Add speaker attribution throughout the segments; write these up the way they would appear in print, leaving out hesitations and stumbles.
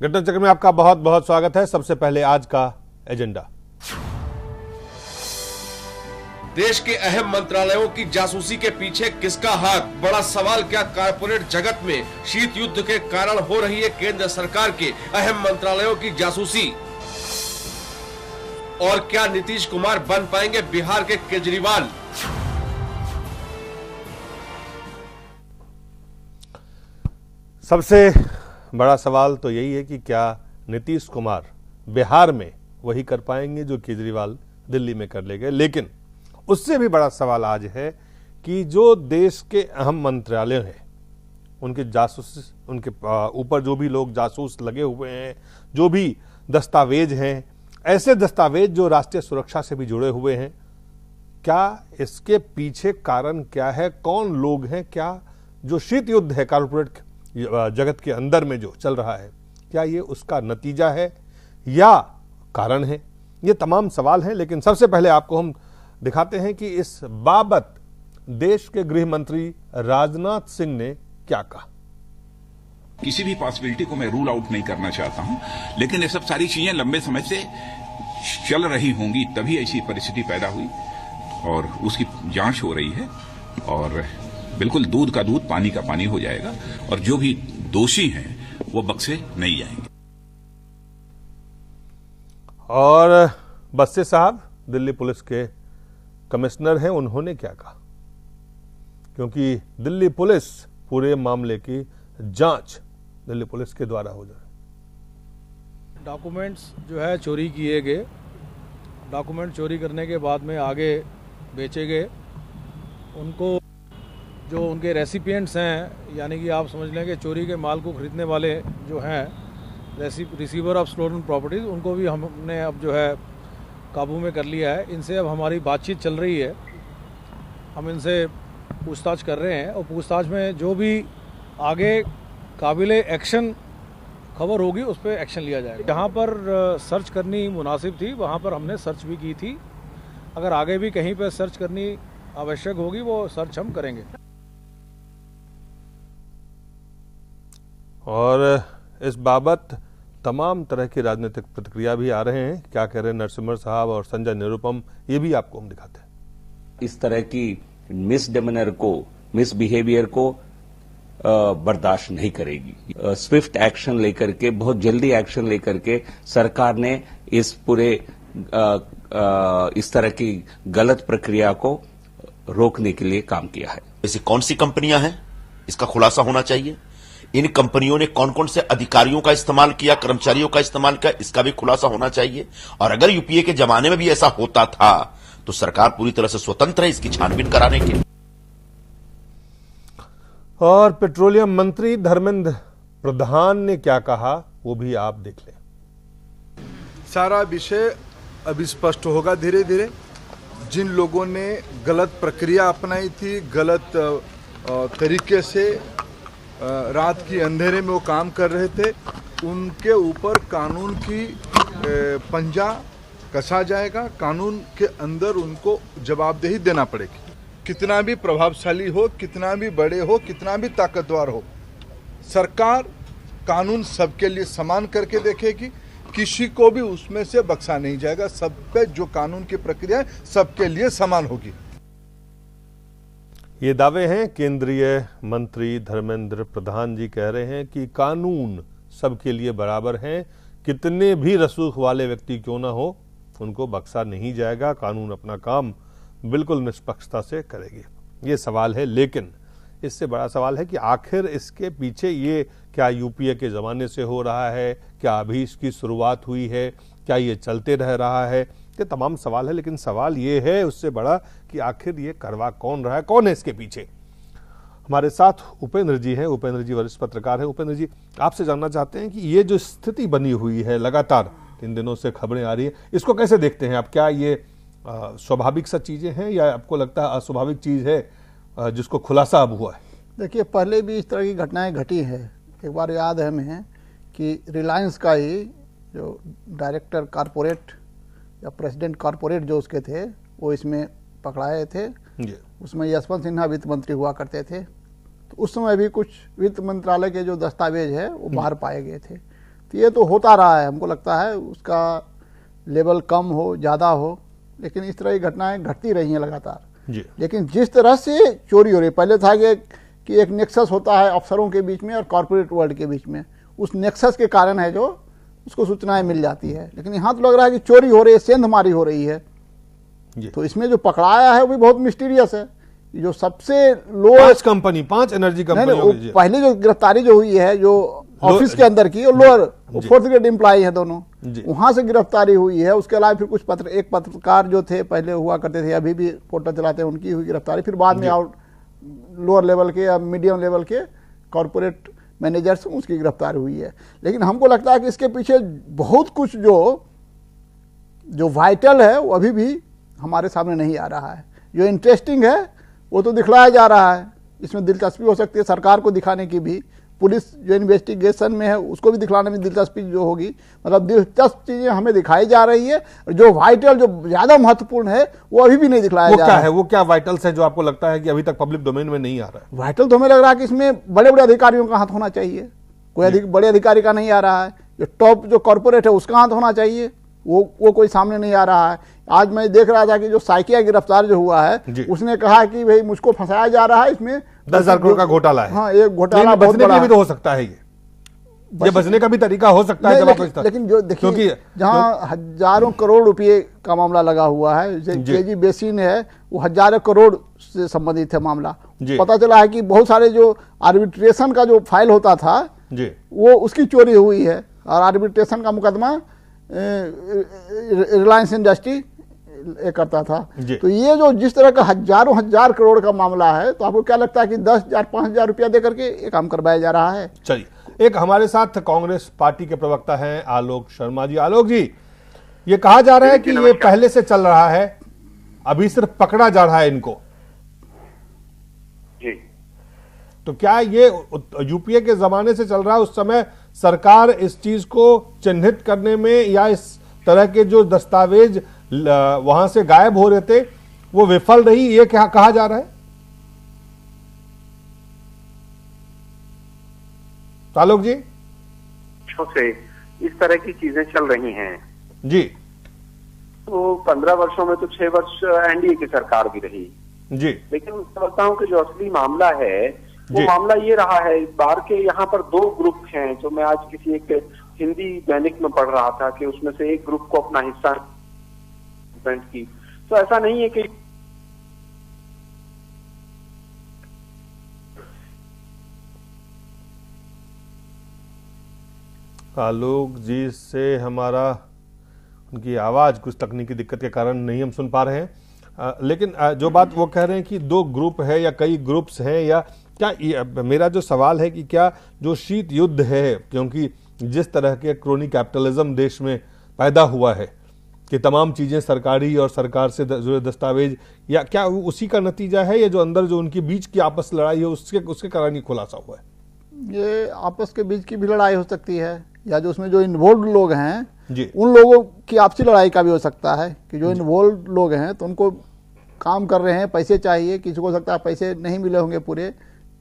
Speaker 1: घटना चक्र में आपका बहुत बहुत स्वागत है। सबसे पहले आज का एजेंडा।
Speaker 2: देश के अहम मंत्रालयों की जासूसी के पीछे किसका हाथ? बड़ा सवाल। क्या कारपोरेट जगत में शीत युद्ध के कारण हो रही है केंद्र सरकार के अहम मंत्रालयों की जासूसी? और क्या नीतीश कुमार बन पाएंगे बिहार के केजरीवाल?
Speaker 1: सबसे बड़ा सवाल तो यही है कि क्या नीतीश कुमार बिहार में वही कर पाएंगे जो केजरीवाल दिल्ली में कर ले गए। लेकिन उससे भी बड़ा सवाल आज है कि जो देश के अहम मंत्रालय हैं उनके जासूस, उनके ऊपर जो भी लोग जासूस लगे हुए हैं, जो भी दस्तावेज हैं, ऐसे दस्तावेज जो राष्ट्रीय सुरक्षा से भी जुड़े हुए हैं, क्या इसके पीछे कारण क्या है? कौन लोग हैं? क्या जो शीत युद्ध है कारपोरेट जगत के अंदर में जो चल रहा है, क्या ये उसका नतीजा है या कारण है? ये तमाम सवाल हैं। लेकिन सबसे पहले आपको हम दिखाते हैं कि इस बाबत देश के गृह मंत्री राजनाथ सिंह ने क्या कहा।
Speaker 3: किसी भी पॉसिबिलिटी को मैं रूल आउट नहीं करना चाहता हूं, लेकिन ये सब सारी चीजें लंबे समय से चल रही होंगी, तभी ऐसी परिस्थिति पैदा हुई और उसकी जांच हो रही है। और बिल्कुल दूध का दूध, पानी का पानी हो जाएगा और जो भी दोषी हैं वो बख्शे नहीं जाएंगे।
Speaker 1: और बस्से साहब दिल्ली पुलिस के कमिश्नर हैं, उन्होंने क्या कहा? क्योंकि दिल्ली पुलिस पूरे मामले की जांच दिल्ली पुलिस के द्वारा हो जाए।
Speaker 4: डॉक्यूमेंट्स जो है चोरी किए गए, डॉक्यूमेंट चोरी करने के बाद में आगे बेचे गए। उनको जो उनके रेसिपिएंट्स हैं, यानी कि आप समझ लें कि चोरी के माल को खरीदने वाले जो हैं रिसीवर ऑफ स्टोलन प्रॉपर्टीज, उनको भी हमने अब जो है काबू में कर लिया है। इनसे अब हमारी बातचीत चल रही है, हम इनसे पूछताछ कर रहे हैं और पूछताछ में जो भी आगे काबिले एक्शन खबर होगी उस पर एक्शन लिया जाएगा। जहाँ पर सर्च करनी मुनासिब थी वहाँ पर हमने सर्च भी की थी। अगर आगे भी कहीं पर सर्च करनी आवश्यक होगी वो सर्च हम करेंगे।
Speaker 1: और इस बाबत तमाम तरह की राजनीतिक प्रतिक्रिया भी आ रहे हैं। क्या कह रहे हैं नरसिम्हा साहब और संजय निरुपम, ये भी आपको हम दिखाते हैं।
Speaker 5: इस तरह की मिसडेमेनर को, मिसबिहेवियर को बर्दाश्त नहीं करेगी। स्विफ्ट एक्शन लेकर के, बहुत जल्दी एक्शन लेकर के सरकार ने इस पूरे इस तरह की गलत प्रक्रिया को रोकने के लिए काम किया है।
Speaker 6: ऐसी कौन सी कंपनियां हैं, इसका खुलासा होना चाहिए। इन कंपनियों ने कौन कौन से अधिकारियों का इस्तेमाल किया, कर्मचारियों का इस्तेमाल किया, इसका भी खुलासा होना चाहिए। और अगर यूपीए के जमाने में भी ऐसा होता था तो सरकार पूरी तरह से स्वतंत्र है इसकी छानबीन कराने के।
Speaker 1: और पेट्रोलियम मंत्री धर्मेंद्र प्रधान ने क्या कहा वो भी आप देख लें।
Speaker 7: सारा विषय अभी स्पष्ट होगा धीरे धीरे। जिन लोगों ने गलत प्रक्रिया अपनाई थी, गलत तरीके से रात की अंधेरे में वो काम कर रहे थे, उनके ऊपर कानून की पंजा कसा जाएगा। कानून के अंदर उनको जवाबदेही देना पड़ेगी। कितना भी प्रभावशाली हो, कितना भी बड़े हो, कितना भी ताकतवर हो, सरकार कानून सबके लिए समान करके देखेगी। किसी को भी उसमें से बख्शा नहीं जाएगा। सब पे जो कानून की प्रक्रिया है सबके लिए समान होगी।
Speaker 1: ये दावे हैं केंद्रीय मंत्री धर्मेंद्र प्रधान जी कह रहे हैं कि कानून सबके लिए बराबर हैं, कितने भी रसूख वाले व्यक्ति क्यों ना हो उनको बख्शा नहीं जाएगा। कानून अपना काम बिल्कुल निष्पक्षता से करेगी। ये सवाल है। लेकिन इससे बड़ा सवाल है कि आखिर इसके पीछे ये क्या यूपीए के ज़माने से हो रहा है, क्या अभी इसकी शुरुआत हुई है, क्या ये चलते रह रहा है? ये तमाम सवाल है। लेकिन सवाल ये है उससे बड़ा कि आखिर ये करवा कौन रहा है, कौन है इसके पीछे। हमारे साथ उपेंद्र जी हैं। उपेंद्र जी वरिष्ठ पत्रकार हैं। उपेंद्र जी, आपसे जानना चाहते हैं कि ये जो स्थिति बनी हुई है, लगातार इन दिनों से खबरें आ रही हैं, इसको कैसे देखते हैं आप? क्या ये स्वाभाविक सा चीज़ें हैं या आपको लगता है अस्वाभाविक चीज़ है जिसको खुलासा अब हुआ है?
Speaker 8: देखिए, पहले भी इस तरह की घटनाएं घटी है। एक बार याद है हमें कि रिलायंस का ही जो डायरेक्टर कारपोरेट या प्रेसिडेंट कारपोरेट जो उसके थे वो इसमें पकड़ाए थे। उसमें यशवंत सिन्हा वित्त मंत्री हुआ करते थे। तो उस समय भी कुछ वित्त मंत्रालय के जो दस्तावेज है वो बाहर पाए गए थे। तो ये तो होता रहा है, हमको लगता है उसका लेवल कम हो ज़्यादा हो, लेकिन इस तरह की घटनाएं घटती रही हैं लगातार
Speaker 1: जी।
Speaker 8: लेकिन जिस तरह से चोरी हो रही, पहले था कि एक नेक्सस होता है अफसरों के बीच में और कॉर्पोरेट वर्ल्ड के बीच में, उस नेक्सस के कारण है जो उसको सूचनाएं मिल जाती है, लेकिन यहाँ तो लग रहा है कि चोरी हो रही है, सेंधमारी हो रही है। तो इसमें जो पकड़ाया है वो भी बहुत मिस्टीरियस है। जो सबसे लोएस्ट
Speaker 1: कंपनी, 5 एनर्जी कंपनी,
Speaker 8: पहले जो गिरफ्तारी जो हुई है जो ऑफिस के अंदर की, और लोअर 4th ग्रेड एम्प्लॉई है दोनों, वहां से गिरफ्तारी हुई है। उसके अलावा फिर कुछ एक पत्रकार जो थे पहले हुआ करते थे, अभी भी पोर्टल चलाते हैं, उनकी हुई गिरफ्तारी। फिर बाद में लोअर लेवल के या मीडियम लेवल के कॉर्पोरेट मैनेजर्स, उसकी गिरफ्तारी हुई है। लेकिन हमको लगता है कि इसके पीछे बहुत कुछ जो वाइटल है वो अभी भी हमारे सामने नहीं आ रहा है। जो इंटरेस्टिंग है वो तो दिखलाया जा रहा है, इसमें दिलचस्पी हो सकती है सरकार को दिखाने की भी, पुलिस जो इन्वेस्टिगेशन में है उसको भी दिखलाने में दिलचस्पी जो होगी, मतलब दिलचस्प चीजें हमें दिखाई जा रही है। और जो वाइटल, जो ज्यादा महत्वपूर्ण है, वो अभी भी नहीं दिखलाया जा रहा है।
Speaker 1: वो क्या वाइटल्स है जो आपको लगता है कि अभी तक पब्लिक डोमेन में नहीं आ रहा है?
Speaker 8: वाइटल तो हमें लग रहा है कि इसमें बड़े बड़े अधिकारियों का हाथ होना चाहिए। कोई बड़े अधिकारी का नहीं आ रहा है। जो टॉप जो कॉर्पोरेट है उसका हाथ होना चाहिए, वो कोई सामने नहीं आ रहा है। आज मैं देख रहा था कि जो साइकिया गिरफ्तार जो हुआ है, उसने कहा कि भाई मुझको फंसाया जा रहा है, इसमें
Speaker 1: 10,000 करोड़ का घोटाला है।
Speaker 8: हाँ, एक घोटाला बहुत
Speaker 1: बचने
Speaker 8: बड़ा
Speaker 1: के लिए भी तो हो सकता है, ये बचने का भी तरीका हो सकता है।
Speaker 8: लेकिन जो देखिए, जहाँ हजारों करोड़ रुपए का मामला लगा हुआ है, केजी बेसिन है, वो हजारों करोड़ से संबंधित है मामला। पता चला है कि बहुत सारे जो आर्बिट्रेशन का जो फाइल होता था वो उसकी चोरी हुई है, और आर्बिट्रेशन का मुकदमा रिलायंस इंडस्ट्री करता था। तो ये जो जिस तरह का हजार करोड़ का मामला है, तो आपको क्या लगता है कि 10,000 5,000 रुपया दे करके ये काम करवाया जा रहा है?
Speaker 1: चलिए, एक हमारे साथ कांग्रेस पार्टी के प्रवक्ता हैं आलोक शर्मा जी। आलोक जी, ये कहा जा रहा है कि ये पहले से चल रहा है, अभी सिर्फ पकड़ा जा रहा है इनको
Speaker 9: जी।
Speaker 1: तो क्या ये यूपीए के जमाने से चल रहा है? उस समय सरकार इस चीज को चिन्हित करने में या इस तरह के जो दस्तावेज वहां से गायब हो रहे थे वो विफल रही, ये क्या कहा जा रहा है? आलोक जी,
Speaker 9: से इस तरह की चीजें चल रही हैं
Speaker 1: जी।
Speaker 9: तो 15 वर्षों में तो 6 वर्ष एनडीए की सरकार भी रही
Speaker 1: जी।
Speaker 9: लेकिन मैं समझता हूँ कि जो असली मामला है वो मामला ये रहा है इस बार के, यहाँ पर 2 ग्रुप हैं। जो मैं आज किसी एक हिंदी दैनिक में पढ़ रहा था कि उसमें से एक ग्रुप को अपना हिस्सा की, तो ऐसा नहीं है कि
Speaker 1: आलोक जी से हमारा उनकी आवाज कुछ तकनीकी दिक्कत के कारण नहीं हम सुन पा रहे हैं, लेकिन जो बात वो कह रहे हैं कि 2 ग्रुप है या कई ग्रुप्स हैं, या क्या, मेरा जो सवाल है कि क्या जो शीत युद्ध है, क्योंकि जिस तरह के क्रोनी कैपिटलिज्म देश में पैदा हुआ है कि तमाम चीजें सरकारी और सरकार से जुड़े दस्तावेज, या क्या उसी का नतीजा है, या जो अंदर जो उनके बीच की आपस लड़ाई है उसके कारण ही खुलासा हुआ है?
Speaker 8: ये आपस के बीच की भी लड़ाई हो सकती है, या जो उसमें जो इन्वॉल्व लोग हैं उन लोगों की आपसी लड़ाई का भी हो सकता है कि जो इन्वॉल्व लोग हैं तो उनको काम कर रहे हैं, पैसे चाहिए, किसी को हो सकता है पैसे नहीं मिले होंगे पूरे,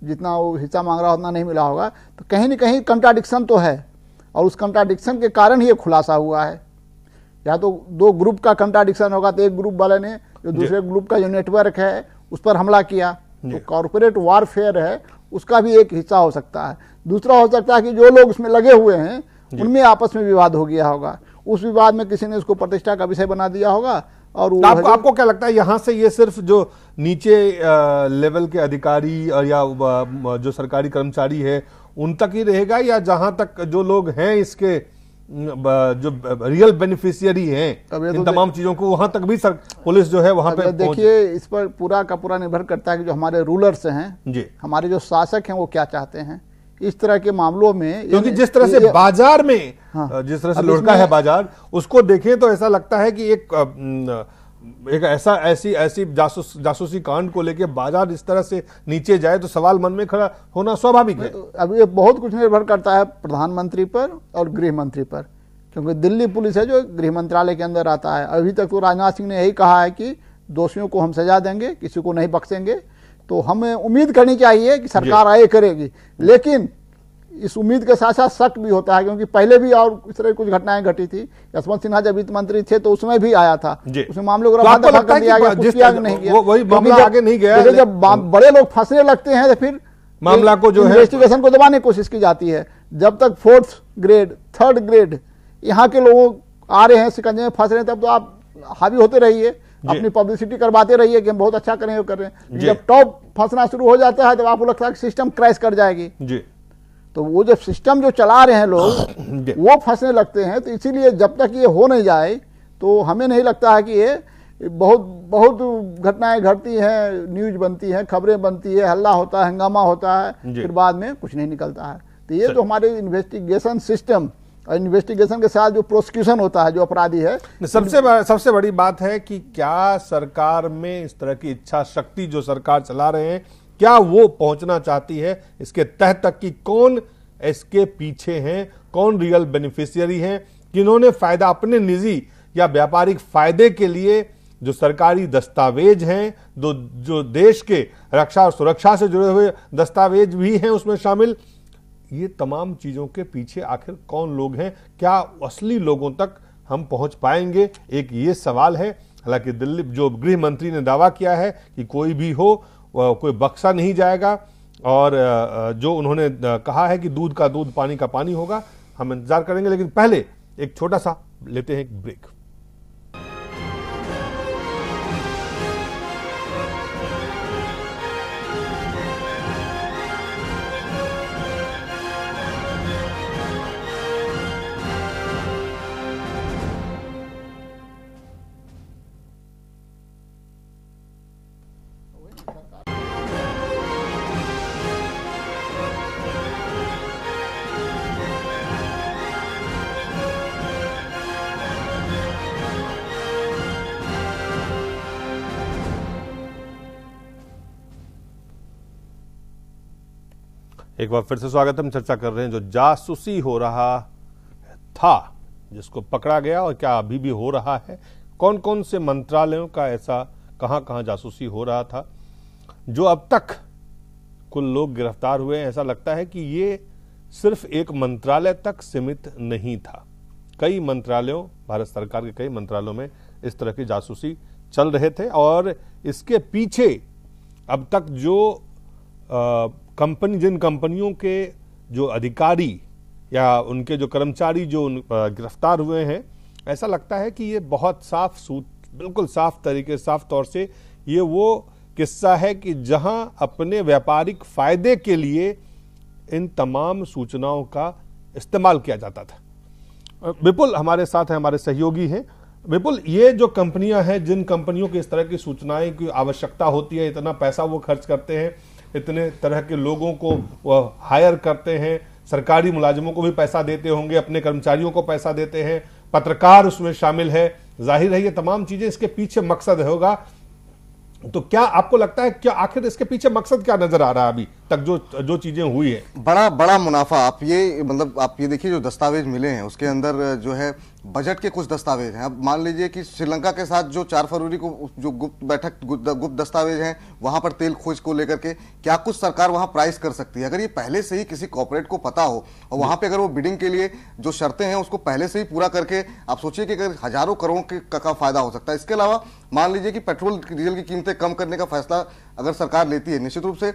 Speaker 8: जितना वो हिस्सा मांग रहा उतना नहीं मिला होगा, तो कहीं न कहीं कंट्राडिक्शन तो है, और उस कंट्राडिक्शन के कारण ही ये खुलासा हुआ है। या तो 2 ग्रुप का कंट्राडिक्शन होगा, तो एक ग्रुप वाले ने जो दूसरे ग्रुप का जो नेटवर्क है उस पर हमला किया, तो कॉर्पोरेट वारफेयर है, उसका भी एक हिस्सा हो सकता है। दूसरा हो सकता है कि जो लोग उसमें लगे हुए हैं उनमें आपस में विवाद हो गया होगा, उस विवाद में किसी ने उसको प्रतिष्ठा का विषय बना दिया होगा। और
Speaker 1: आपको क्या लगता है, यहां से ये सिर्फ जो नीचे लेवल के अधिकारी और या जो सरकारी कर्मचारी है उन तक ही रहेगा, या जहां तक जो लोग हैं इसके जो रियल बेनिफिशियरी हैं इन तमाम चीजों को, वहां तक भी पुलिस जो है वहां पे?
Speaker 8: देखिए, इस पर पूरा का पूरा निर्भर करता है कि जो हमारे रूलर्स हैं जी, हमारे जो शासक हैं वो क्या चाहते हैं इस तरह के मामलों में।
Speaker 1: क्योंकि जिस तरह से बाजार में जिस तरह से लुढ़का है बाजार, उसको देखें तो ऐसा लगता है कि एक ऐसी जासूसी कांड को लेके बाजार इस तरह से नीचे जाए तो सवाल मन में खड़ा होना स्वाभाविक है।
Speaker 8: तो अब ये बहुत कुछ निर्भर करता है प्रधानमंत्री पर और गृह मंत्री पर, क्योंकि दिल्ली पुलिस है जो गृह मंत्रालय के अंदर आता है। अभी तक तो राजनाथ सिंह ने यही कहा है कि दोषियों को हम सजा देंगे, किसी को नहीं बख्शेंगे। तो हमें उम्मीद करनी चाहिए कि सरकार आए करेगी, लेकिन इस उम्मीद के साथ साथ शक भी होता है, क्योंकि पहले भी और इस तरह कुछ घटनाएं घटी थी। यशवंत सिन्हा जब वित्त मंत्री थे तो उसमें भी आया था, उसमें मामले को रफा दफा कर दिया गया, कुछ किया नहीं गया,
Speaker 1: वही मामला आगे नहीं गया।
Speaker 8: जब बड़े लोग फंसने लगते हैं तो फिर
Speaker 1: मामला को जो है
Speaker 8: इन्वेस्टिगेशन को दबाने की कोशिश की जाती है। जब तक 4th ग्रेड 3rd ग्रेड यहाँ के लोग आ रहे हैं, शिकंजे में फंस रहे हैं, तब तो आप हावी होते रहिए, अपनी पब्लिसिटी करवाते रहिए कि हम बहुत अच्छा करें, कर रहे हैं। जब टॉप फंसना शुरू हो जाता है तो आपको लगता है कि सिस्टम क्रैश कर जाएगी जी। तो वो जब सिस्टम जो चला रहे हैं लोग वो फंसने लगते हैं। तो इसीलिए जब तक ये हो नहीं जाए तो हमें नहीं लगता है कि ये बहुत घटनाएं घटती हैं, न्यूज बनती है, खबरें बनती है, हल्ला होता है, हंगामा होता है, फिर बाद में कुछ नहीं निकलता है। तो ये तो हमारे इन्वेस्टिगेशन सिस्टम और इन्वेस्टिगेशन के साथ जो प्रोसिक्यूशन होता है, जो अपराधी है,
Speaker 1: सबसे बड़ी बात है कि क्या सरकार में इस तरह की इच्छा शक्ति जो सरकार चला रहे हैं, क्या वो पहुंचना चाहती है इसके तह तक कि कौन इसके पीछे हैं, कौन रियल बेनिफिशियरी हैं, किन्होंने फायदा अपने निजी या व्यापारिक फायदे के लिए जो सरकारी दस्तावेज हैं, जो देश के रक्षा और सुरक्षा से जुड़े हुए दस्तावेज भी हैं उसमें शामिल, ये तमाम चीजों के पीछे आखिर कौन लोग हैं, क्या असली लोगों तक हम पहुंच पाएंगे, एक ये सवाल है। हालांकि दिल्ली जो गृह मंत्री ने दावा किया है कि कोई भी हो कोई बख्शा नहीं जाएगा, और जो उन्होंने कहा है कि दूध का दूध पानी का पानी होगा, हम इंतजार करेंगे। लेकिन पहले एक छोटा सा लेते हैं एक ब्रेक। एक बार फिर से स्वागत है। हम चर्चा कर रहे हैं जो जासूसी हो रहा था, जिसको पकड़ा गया और क्या अभी भी हो रहा है, कौन कौन से मंत्रालयों का ऐसा कहां कहां जासूसी हो रहा था, जो अब तक कुल लोग गिरफ्तार हुए हैं। ऐसा लगता है कि ये सिर्फ एक मंत्रालय तक सीमित नहीं था, कई मंत्रालयों, भारत सरकार के कई मंत्रालयों में इस तरह की जासूसी चल रहे थे। और इसके पीछे अब तक जो जिन कंपनियों के जो अधिकारी या उनके जो कर्मचारी जो गिरफ्तार हुए हैं, ऐसा लगता है कि ये बहुत बिल्कुल साफ तरीके, साफ तौर से ये वो किस्सा है कि जहां अपने व्यापारिक फायदे के लिए इन तमाम सूचनाओं का इस्तेमाल किया जाता था। विपुल हमारे साथ हैं, हमारे सहयोगी हैं। विपुल, ये जो कंपनियां हैं, जिन कंपनियों की इस तरह की सूचनाएं की आवश्यकता होती है, इतना पैसा वो खर्च करते हैं, इतने तरह के लोगों को वो हायर करते हैं, सरकारी मुलाजिमों को भी पैसा देते होंगे, अपने कर्मचारियों को पैसा देते हैं, पत्रकार उसमें शामिल है, जाहिर है ये तमाम चीजें इसके पीछे मकसद होगा। तो क्या आपको लगता है, क्या आखिर इसके पीछे मकसद क्या नजर आ रहा है अभी तक जो चीजें हुई है?
Speaker 10: बड़ा मुनाफा। आप ये देखिए, जो दस्तावेज मिले हैं उसके अंदर जो है बजट के कुछ दस्तावेज हैं। अब मान लीजिए कि श्रीलंका के साथ जो 4 फरवरी को जो गुप्त दस्तावेज हैं, वहां पर तेल खोज को लेकर के क्या कुछ सरकार वहां प्राइस कर सकती है। अगर ये पहले से ही किसी कॉर्पोरेट को पता हो और वहां पे अगर वो बिडिंग के लिए जो शर्तें हैं उसको पहले से ही पूरा करके, आप सोचिए कि अगर हजारों करोड़ का फायदा हो सकता है। इसके अलावा मान लीजिए कि पेट्रोल डीजल की कीमतें कम करने का फैसला अगर सरकार लेती है, निश्चित रूप से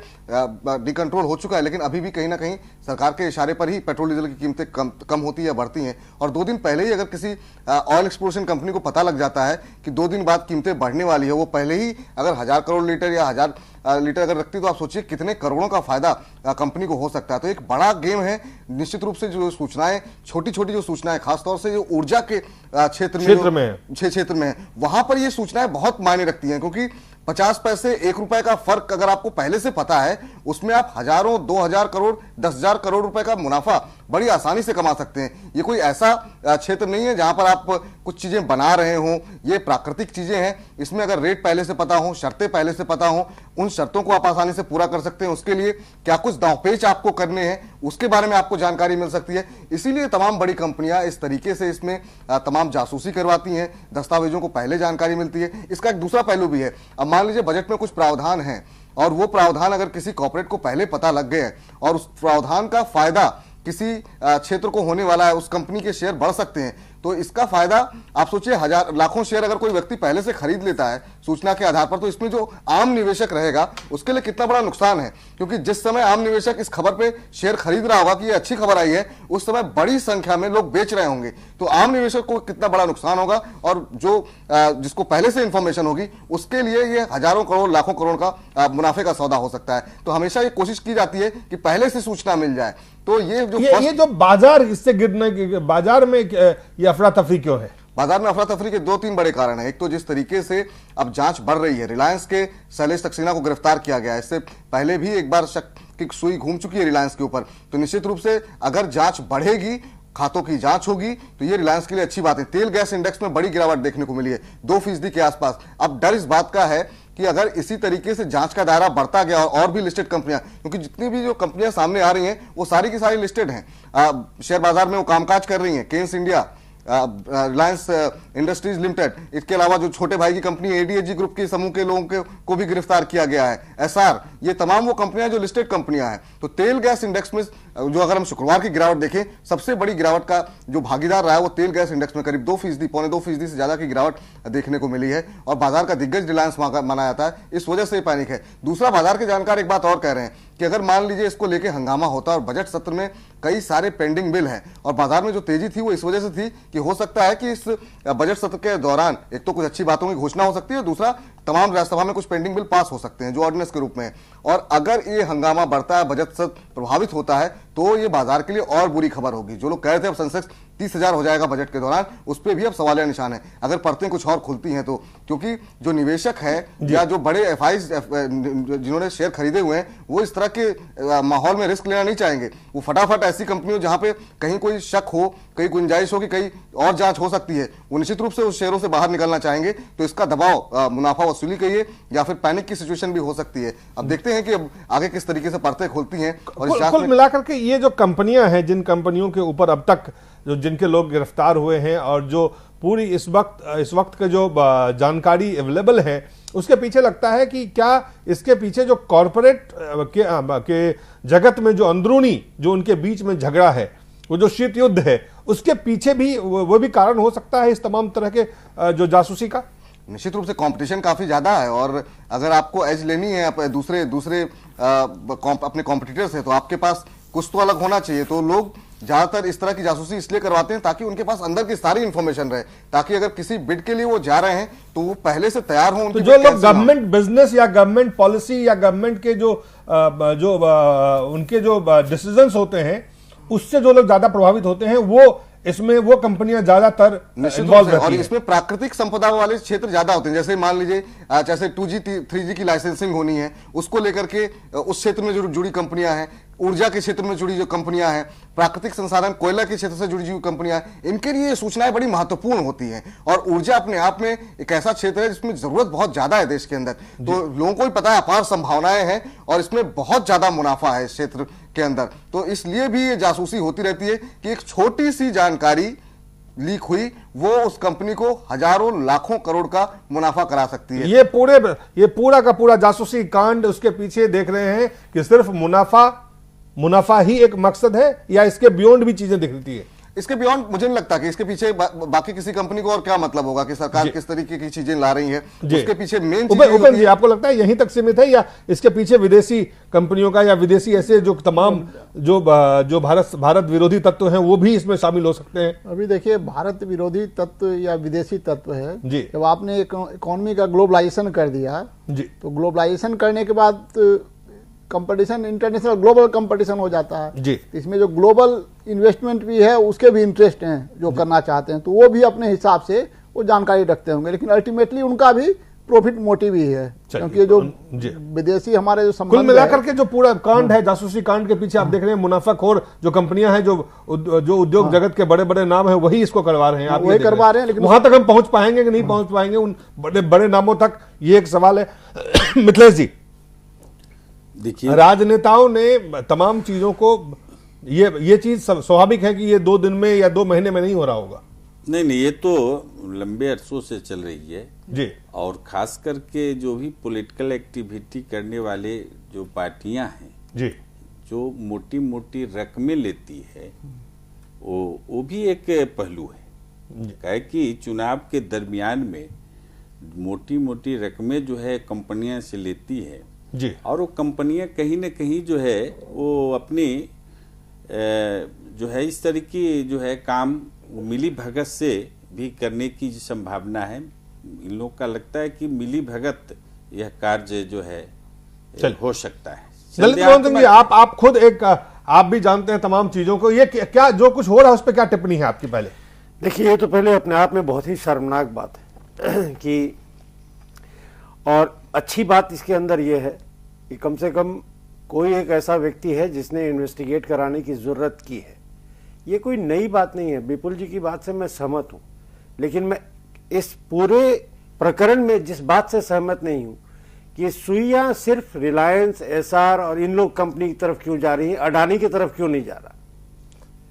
Speaker 10: डिकंट्रोल हो चुका है, लेकिन अभी भी कहीं ना कहीं सरकार के इशारे पर ही पेट्रोल डीजल की कीमतें कम होती है या बढ़ती हैं। और 2 दिन पहले ही अगर किसी ऑयल एक्सप्लोरेशन कंपनी को पता लग जाता है कि 2 दिन बाद कीमतें बढ़ने वाली है, वो पहले ही अगर 1000 करोड़ लीटर या 1000 लीटर अगर रखती, तो आप सोचिए कितने करोड़ों का फायदा कंपनी को हो सकता है। तो एक बड़ा गेम है। निश्चित रूप से जो सूचनाएं, छोटी छोटी जो सूचनाएं, खासतौर से जो ऊर्जा के क्षेत्र में वहां पर ये सूचनाएं बहुत मायने रखती हैं, क्योंकि 50 पैसे 1 रुपए का फर्क अगर आपको पहले से पता है, उसमें आप हजारों, 2000 करोड़, 10,000 करोड़ रुपए का मुनाफा बड़ी आसानी से कमा सकते हैं। ये कोई ऐसा क्षेत्र नहीं है जहां पर आप कुछ चीजें बना रहे हो, ये प्राकृतिक चीजें हैं। इसमें अगर रेट पहले से पता हो, शर्तें पहले से पता हो, उन शर्तों को आप आसानी से पूरा कर सकते हैं। उसके लिए क्या कुछ दांवपेच आपको करने हैं, उसके बारे में आपको जानकारी मिल सकती है। इसीलिए तमाम बड़ी कंपनियां इस तरीके से इसमें तमाम जासूसी करवाती हैं, दस्तावेजों को पहले जानकारी मिलती है। इसका एक दूसरा पहलू भी है। अब मान लीजिए बजट में कुछ प्रावधान है और वो प्रावधान अगर किसी कॉर्पोरेट को पहले पता लग गए और उस प्रावधान का फायदा किसी क्षेत्र को होने वाला है, उस कंपनी के शेयर बढ़ सकते हैं। तो इसका फायदा आप सोचिए, हजार लाखों शेयर अगर कोई व्यक्ति पहले से खरीद लेता है सूचना के आधार पर, तो इसमें जो आम निवेशक रहेगा उसके लिए कितना बड़ा नुकसान है। क्योंकि जिस समय आम निवेशक इस खबर पे शेयर खरीद रहा होगा कि ये अच्छी खबर आई है, उस समय बड़ी संख्या में लोग बेच रहे होंगे, तो आम निवेशक को कितना बड़ा नुकसान होगा, और जो जिसको पहले से इंफॉर्मेशन होगी उसके लिए ये हजारों करोड़ लाखों करोड़ का मुनाफे का सौदा हो सकता है। तो हमेशा ये कोशिश की जाती है कि पहले से सूचना मिल जाए। तो ये जो
Speaker 1: बाजार इससे गिरने की, बाजार में ये अफरा तफरी क्यों है?
Speaker 10: बाजार में अफरा तफरी के 2-3 बड़े कारण हैं। एक तो जिस तरीके से अब जांच बढ़ रही है, रिलायंस के शैलेश सक्सेना को गिरफ्तार किया गया है, इससे पहले भी एक बार शक की सुई घूम चुकी है रिलायंस के ऊपर। तो निश्चित रूप से अगर जांच बढ़ेगी, खातों की जांच होगी, तो ये रिलायंस के लिए अच्छी बात है। तेल गैस इंडेक्स में बड़ी गिरावट देखने को मिली है 2% के आसपास। अब डर इस बात का है कि अगर इसी तरीके से जांच का दायरा बढ़ता गया और भी लिस्टेड कंपनियां, क्योंकि जितनी भी जो कंपनियां सामने आ रही हैं वो सारी की सारी लिस्टेड हैं, शेयर बाजार में वो कामकाज कर रही हैं, Cairns India, Reliance Industries Limited, इसके अलावा जो छोटे भाई की कंपनी एडीएजी ग्रुप के समूह के लोगों को भी गिरफ्तार किया गया है, एसआर, ये तमाम वो कंपनियां जो लिस्टेड कंपनियां हैं। तो तेल गैस इंडेक्स में जो अगर हम शुक्रवार की गिरावट देखें, सबसे बड़ी गिरावट का जो भागीदार रहा है वो तेल गैस इंडेक्स में करीब 2%, 2.25% से ज्यादा की गिरावट देखने को मिली है, और बाजार का दिग्गज रिलायंस माना जाता है, इस वजह से पैनिक है। दूसरा, बाजार के जानकार एक बात और कह रहे हैं कि अगर मान लीजिए इसको लेके हंगामा होता और बजट सत्र में कई सारे पेंडिंग बिल हैं, और बाजार में जो तेजी थी वो इस वजह से थी कि हो सकता है कि इस बजट सत्र के दौरान एक तो कुछ अच्छी बातों की घोषणा हो सकती है, दूसरा तमाम राज्यसभा में कुछ पेंडिंग बिल पास हो सकते हैं जो ऑर्डिनेंस के रूप में है। और अगर ये हंगामा बढ़ता है, बजट सत्र प्रभावित होता है, तो ये बाजार के लिए और बुरी खबर होगी। जो लोग कह रहे थे अब सेंसेक्स 30,000 हो जाएगा बजट के दौरान, उस पर भी अब सवालिया निशान है अगर परतें कुछ और खुलती हैं तो। क्योंकि जो निवेशक है या जो बड़े एफआईज जिन्होंने शेयर खरीदे हुए हैं, वो इस तरह के माहौल में रिस्क लेना नहीं चाहेंगे। वो फटाफट ऐसी कंपनियों जहां पे कहीं कोई शक हो, कहीं गुंजाइश हो कि कहीं और जांच हो सकती है, वो निश्चित रूप से उस शेयरों से बाहर निकलना चाहेंगे। तो इसका दबाव मुनाफा वसूली कहिए या फिर पैनिक की सिचुएशन भी हो सकती है। अब देखते हैं कि अब आगे किस तरीके से परतें खुलती हैं। और
Speaker 1: कुल मिलाकर के ये जो कंपनियां हैं, जिन कंपनियों के ऊपर अब तक जो जिनके लोग गिरफ्तार हुए हैं और जो पूरी इस वक्त के जो जानकारी अवेलेबल है, उसके पीछे लगता है कि क्या इसके पीछे जो कॉरपोरेट के जगत में जो अंदरूनी जो उनके बीच में झगड़ा है, वो जो शीत युद्ध है, उसके पीछे भी वो भी कारण हो सकता है इस तमाम तरह के जो जासूसी का?
Speaker 10: निश्चित रूप से कंपटीशन काफी ज्यादा है, और अगर आपको एज लेनी है दूसरे अपने कॉम्पिटिटर से, तो आपके पास कुछ तो अलग होना चाहिए। तो लोग ज्यादातर इस तरह की जासूसी इसलिए करवाते हैं ताकि उनके पास अंदर की सारी इंफॉर्मेशन रहे, ताकि अगर किसी बिड के लिए वो जा रहे हैं तो वो पहले से तैयार हो।
Speaker 1: तो जो लोग गवर्नमेंट बिजनेस या गवर्नमेंट पॉलिसी या गवर्नमेंट के जो उनके जो डिसीजंस होते हैं, उससे जो लोग ज्यादा प्रभावित होते हैं, वो इसमें वो कंपनियां ज्यादातर इन्वॉल्व रहती हैं।
Speaker 10: और इसमें प्राकृतिक संपदा वाले क्षेत्र ज्यादा होते हैं। जैसे मान लीजिए जैसे 2G 3G की लाइसेंसिंग होनी है, उसको लेकर के उस क्षेत्र में जो जुड़ी कंपनियां हैं, ऊर्जा के क्षेत्र में जुड़ी जो कंपनियां हैं, प्राकृतिक संसाधन कोयला के क्षेत्र से जुड़ी हुई कंपनियां हैं, इनके लिए सूचनाएं बड़ी महत्वपूर्ण होती हैं। और ऊर्जा अपने आप में एक ऐसा क्षेत्र है जिसमें जरूरत बहुत ज्यादा है देश के अंदर। तो लोगों को भी पता है अपार संभावनाएं हैं और इसमें बहुत ज्यादा मुनाफा है इस क्षेत्र के अंदर। तो इसलिए भी ये जासूसी होती रहती है कि एक छोटी सी जानकारी लीक हुई, वो उस कंपनी को हजारों लाखों करोड़ का मुनाफा करा सकती है।
Speaker 1: ये पूरा का पूरा जासूसी कांड, उसके पीछे देख रहे हैं कि सिर्फ मुनाफा ही एक मकसद है या इसके बियॉन्ड भी चीजें दिख रही है?
Speaker 10: इसके बियॉन्ड मुझे नहीं लगता कि इसके पीछे बाकी किसी कंपनी को और क्या मतलब होगा कि सरकार किस तरीके की चीजें ला रही है। उसके पीछे मेन
Speaker 1: चीज आपको लगता है यहीं तक सीमित है, या इसके पीछे विदेशी कंपनियों का या विदेशी ऐसे जो तमाम जो भारत विरोधी तत्व हैं वो भी इसमें शामिल हो सकते हैं?
Speaker 8: अभी देखिए, भारत विरोधी तत्व या विदेशी तत्व है जी, जब आपने इकोनॉमी का ग्लोबलाइजेशन कर दिया जी, तो ग्लोबलाइजेशन करने के बाद कंपटीशन इंटरनेशनल ग्लोबल कंपटीशन हो जाता है जी। इसमें जो ग्लोबल इन्वेस्टमेंट भी है उसके भी इंटरेस्ट हैं जो करना चाहते हैं, तो वो भी अपने हिसाब से वो जानकारी रखते होंगे, लेकिन अल्टीमेटली उनका भी प्रॉफिट मोटिव ही है। क्योंकि जो विदेशी हमारे जो संबंध,
Speaker 1: कुल मिलाकर के जो पूरा कांड है, जासूसी कांड के पीछे आप देख रहे हैं मुनाफाखोर जो कंपनियां हैं, जो उद्योग जगत के बड़े बड़े नाम हैं, वही इसको करवा रहे हैं। आप वही करवा रहे हैं, लेकिन वहां तक हम पहुंच पाएंगे कि नहीं पहुंच पाएंगे उन बड़े बड़े नामों तक, ये एक सवाल है। मिथिलेश जी, देखिए, राजनेताओं ने तमाम चीजों को, ये चीज स्वाभाविक है कि ये 2 दिन में या 2 महीने में नहीं हो रहा होगा।
Speaker 11: नहीं, ये तो लंबे अरसों से चल रही है जी। और खास करके जो भी पॉलिटिकल एक्टिविटी करने वाले जो पार्टियां हैं जी, जो मोटी मोटी रकमें लेती है वो भी एक पहलू है। क्या कि चुनाव के दरमियान में मोटी मोटी रकमें जो है कंपनियां से लेती है
Speaker 1: जी, और
Speaker 11: वो कंपनियां कहीं न कहीं जो है वो अपनी जो है इस तरह की जो है काम मिली भगत से भी करने की संभावना है। इन लोग का लगता है कि मिली भगत यह कार्य जो है हो सकता है।
Speaker 1: ललित मोहन सिंह जी, आप खुद एक आप भी जानते हैं तमाम चीजों को, ये क्या जो कुछ हो रहा है उस पर क्या टिप्पणी है आपकी? पहले
Speaker 12: देखिए, ये तो पहले अपने आप में बहुत ही शर्मनाक बात है कि, और अच्छी बात इसके अंदर ये है कि कम से कम कोई एक ऐसा व्यक्ति है जिसने इन्वेस्टिगेट कराने की जरूरत की है। ये कोई नई बात नहीं है। विपुल जी की बात से मैं सहमत हूं, लेकिन मैं इस पूरे प्रकरण में जिस बात से सहमत नहीं हूं कि सुइयां सिर्फ रिलायंस, एसआर और इन लोग कंपनी की तरफ क्यों जा रही है, अडानी की तरफ क्यों नहीं जा रहा।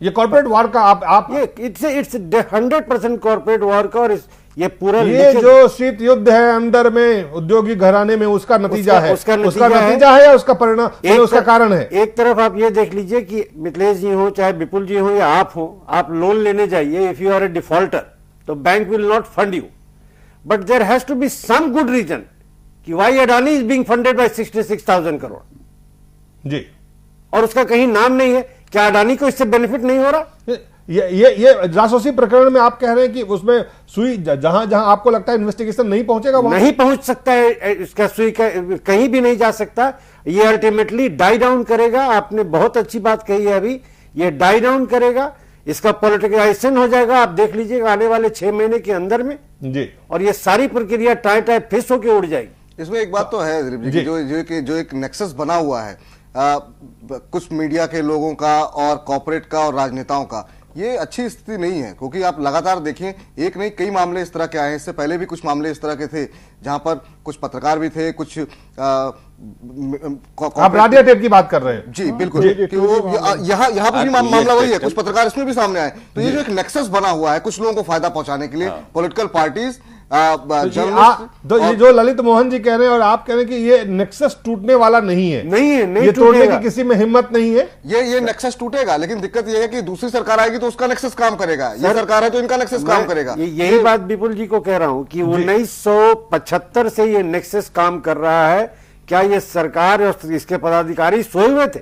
Speaker 1: ये कॉर्पोरेट वॉर का आप
Speaker 12: ये इट्स 100% कॉर्पोरेट वॉर का, और ये पूरा
Speaker 1: ये जो शीत युद्ध है अंदर में उद्योगिक घराने में, उसका नतीजा है, उसका नतीजा है या उसका परिणाम, उसका कारण है।
Speaker 12: एक तरफ आप ये देख लीजिए कि मिथिलेश जी हो, चाहे विपुल जी हो या आप हो, आप लोन लेने जाइए, if you are a defaulter तो bank will not fund you, but there has to be some good reason कि why Adani is being funded by 66,000 crore
Speaker 1: जी,
Speaker 12: और उसका कहीं नाम नहीं है। क्या अडानी को इससे बेनिफिट नहीं हो रहा?
Speaker 1: ये जासूसी प्रकरण में आप कह रहे हैं कि उसमें सुई जहां जहां आपको लगता है इन्वेस्टिगेशन नहीं पहुंचेगा, वहां
Speaker 12: नहीं पहुंच सकता है, इसका सुई कहीं भी नहीं जा सकता। ये अल्टीमेटली डाई डाउन करेगा। आपने बहुत अच्छी बात कही है अभी, ये डाई डाउन करेगा, इसका पॉलिटिकलाइजेशन हो जाएगा। आप देख लीजिएगा आने वाले 6 महीने के अंदर में
Speaker 1: जी,
Speaker 12: और ये सारी प्रक्रिया टाई टाई फिस होकर उड़ जाएगी।
Speaker 10: इसमें एक बात तो है दिलीप जी, जो एक नेक्सस बना हुआ है कुछ मीडिया के लोगों का और कॉर्पोरेट का और राजनेताओं का, ये अच्छी स्थिति नहीं है, क्योंकि आप लगातार देखें एक नहीं कई मामले इस तरह के आए हैं। इससे पहले भी कुछ मामले इस तरह के थे जहां पर कुछ पत्रकार भी थे, कुछ
Speaker 1: आप राडिया टेप की बात कर रहे हैं
Speaker 10: जी, बिल्कुल, कि वो यहाँ पर भी मामला वही है, कुछ पत्रकार इसमें भी सामने आए। तो ये जो एक नेक्सस बना हुआ है कुछ लोगों को फायदा पहुंचाने के लिए, पॉलिटिकल पार्टीज,
Speaker 1: तो ये जो ललित मोहन जी कह रहे हैं और आप कह रहे हैं कि ये नेक्सस टूटने वाला नहीं है,
Speaker 12: नहीं
Speaker 1: ये तोड़ने की किसी में हिम्मत नहीं है।
Speaker 10: ये नेक्सस टूटेगा, लेकिन दिक्कत ये है कि दूसरी सरकार आएगी तो उसका नेक्सस काम करेगा, ये सरकार है तो इनका नेक्सस काम करेगा।
Speaker 12: यही बात विपुल जी को कह रहा हूं कि 1975 से ये नेक्सस काम कर रहा है। क्या ये सरकार और इसके पदाधिकारी सोए हुए थे?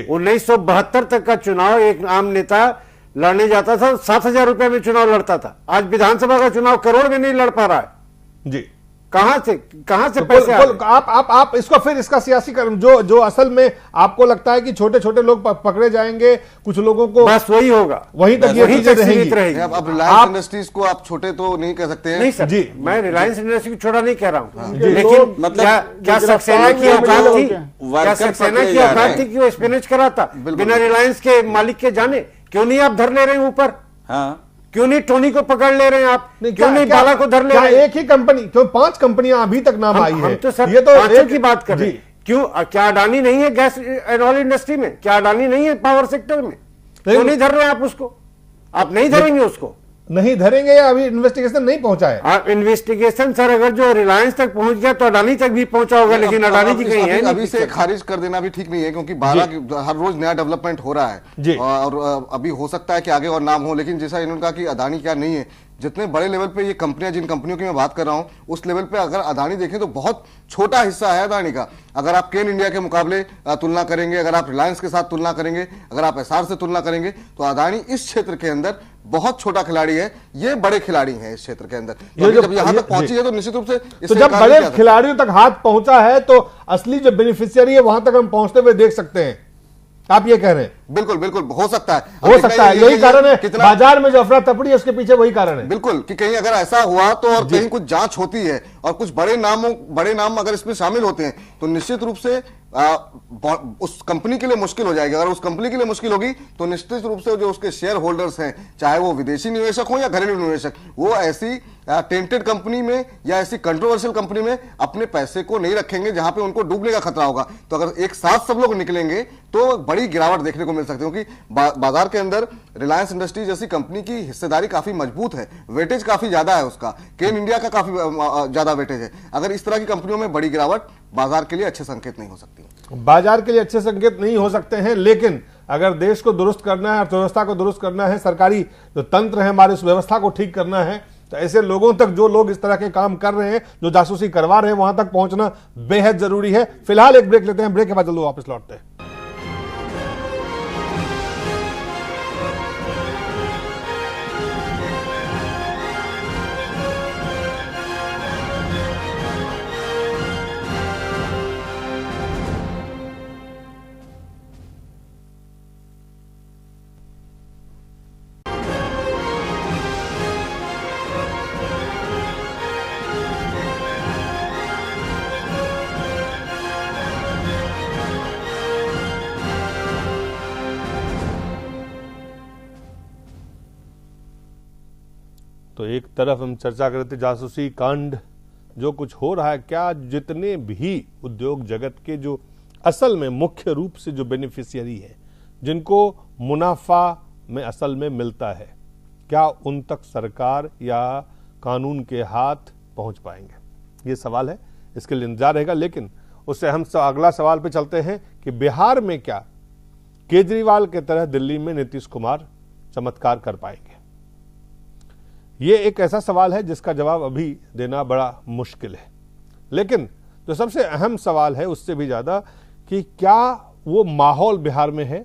Speaker 12: 1972 तक का चुनाव एक आम नेता लड़ने जाता था, 7,000 रुपए में चुनाव लड़ता था। आज विधानसभा का चुनाव करोड़ में नहीं लड़ पा रहा है
Speaker 1: जी।
Speaker 12: कहां से
Speaker 1: तो
Speaker 12: पैसे
Speaker 1: आप इसको फिर इसका सियासी कर्म जो असल में आपको लगता है कि छोटे छोटे लोग पकड़े जाएंगे, कुछ लोगों को
Speaker 12: बस वही होगा,
Speaker 1: वहीं तक ये चीजें रहेंगी।
Speaker 10: अब रिलायंस इंडस्ट्रीज को आप छोटे तो नहीं कह सकते हैं।
Speaker 12: नहीं सर
Speaker 1: जी,
Speaker 12: मैं रिलायंस इंडस्ट्री को छोटा नहीं कह रहा हूँ, लेकिन क्या सक्सेना की औकात थी, क्या सक्सेना की औकात थी कि वो स्पिनच कराता बिना रिलायंस के मालिक के जाने? क्यों नहीं आप धर ले रहे हैं ऊपर?
Speaker 11: हाँ,
Speaker 12: क्यों नहीं टोनी को पकड़ ले रहे हैं आप? क्यों नहीं बाला को धर ले रहे हैं?
Speaker 1: एक ही कंपनी क्यों 5 कंपनियां अभी तक नाम आई है?
Speaker 12: हम तो सर
Speaker 1: ये तो
Speaker 12: पांचों की बात कर रहे हैं। क्यों, क्या अडानी नहीं है गैस एंड ऑयल इंडस्ट्री में? क्या अडानी नहीं है पावर सेक्टर में? क्यों नहीं धर रहे आप उसको? आप नहीं धरेंगे उसको?
Speaker 1: नहीं धरेंगे या अभी इन्वेस्टिगेशन नहीं पहुंचा है?
Speaker 12: आप इन्वेस्टिगेशन सर अगर जो रिलायंस तक पहुंच गया तो अडानी तक भी पहुंचा होगा, लेकिन अडानी जी कहीं है
Speaker 10: अभी से खारिज कर देना भी ठीक नहीं है, क्योंकि 12 हर रोज नया डेवलपमेंट हो रहा है और अभी हो सकता है कि आगे और नाम हो। लेकिन जैसा इन्होंने कहा कि अडानी क्या नहीं है, जितने बड़े लेवल पे ये कंपनियां, जिन कंपनियों की मैं बात कर रहा हूं, उस लेवल पे अगर अडानी देखें तो बहुत छोटा हिस्सा है अडानी का। अगर आप केन इंडिया के मुकाबले तुलना करेंगे, अगर आप रिलायंस के साथ तुलना करेंगे, अगर आप एसआर से तुलना करेंगे, तो अडानी इस क्षेत्र के अंदर बहुत छोटा खिलाड़ी है। ये बड़े खिलाड़ी हैं इस क्षेत्र के अंदर। तो जब यहां तक पहुंची है तो निश्चित रूप से
Speaker 1: तो जब बड़े खिलाड़ियों तक हाथ पहुंचा है तो असली जो बेनिफिशियरी है वहां तक हम पहुंचते हुए देख सकते हैं, आप ये कह रहे हैं?
Speaker 10: बिल्कुल बिल्कुल, हो सकता है,
Speaker 1: यही कारण है बाजार में जो अफरा तफड़ी है उसके पीछे वही कारण है।
Speaker 10: बिल्कुल, कि कहीं अगर ऐसा हुआ तो और कहीं कुछ जांच होती है और कुछ बड़े नाम अगर इसमें शामिल होते हैं तो निश्चित रूप से उस कंपनी के लिए मुश्किल हो जाएगी। अगर उस कंपनी के लिए मुश्किल होगी तो निश्चित रूप से जो उसके शेयर होल्डर्स हैं, चाहे वो विदेशी निवेशक हो या घरेलू निवेशक, वो ऐसी टेंटेड कंपनी में या ऐसी कंट्रोवर्शियल कंपनी में अपने पैसे को नहीं रखेंगे जहां पे उनको डूबने का खतरा होगा। तो अगर एक साथ सब लोग निकलेंगे तो बड़ी गिरावट देखने को मिल सकती है, क्योंकि बाजार के अंदर रिलायंस इंडस्ट्रीज जैसी कंपनी की हिस्सेदारी काफी मजबूत है, वेटेज काफी ज्यादा है उसका, केन इंडिया का काफी ज्यादा वेटेज है। अगर इस तरह की कंपनियों में बड़ी गिरावट बाजार के लिए अच्छे संकेत नहीं हो सकती।
Speaker 1: बाजार के लिए अच्छे संकेत नहीं हो सकते हैं, लेकिन अगर देश को दुरुस्त करना है, अर्थव्यवस्था को दुरुस्त करना है, सरकारी जो तंत्र है हमारे उस व्यवस्था को ठीक करना है, तो ऐसे लोगों तक, जो लोग इस तरह के काम कर रहे हैं, जो जासूसी करवा रहे हैं, वहां तक पहुंचना बेहद जरूरी है। फिलहाल एक ब्रेक लेते हैं, ब्रेक के बाद जल्द वापस लौटते हैं। तो एक तरफ हम चर्चा कर रहे थे जासूसी कांड जो कुछ हो रहा है, क्या जितने भी उद्योग जगत के जो असल में मुख्य रूप से जो बेनिफिशियरी है, जिनको मुनाफा में असल में मिलता है, क्या उन तक सरकार या कानून के हाथ पहुंच पाएंगे? ये सवाल है, इसके लिए इंतजार रहेगा। लेकिन उससे हम अगला सवाल पे चलते हैं कि बिहार में क्या केजरीवाल के तरह दिल्ली में नीतीश कुमार चमत्कार कर पाएंगे? ये एक ऐसा सवाल है जिसका जवाब अभी देना बड़ा मुश्किल है। लेकिन जो सबसे अहम सवाल है उससे भी ज्यादा कि क्या वो माहौल बिहार में है,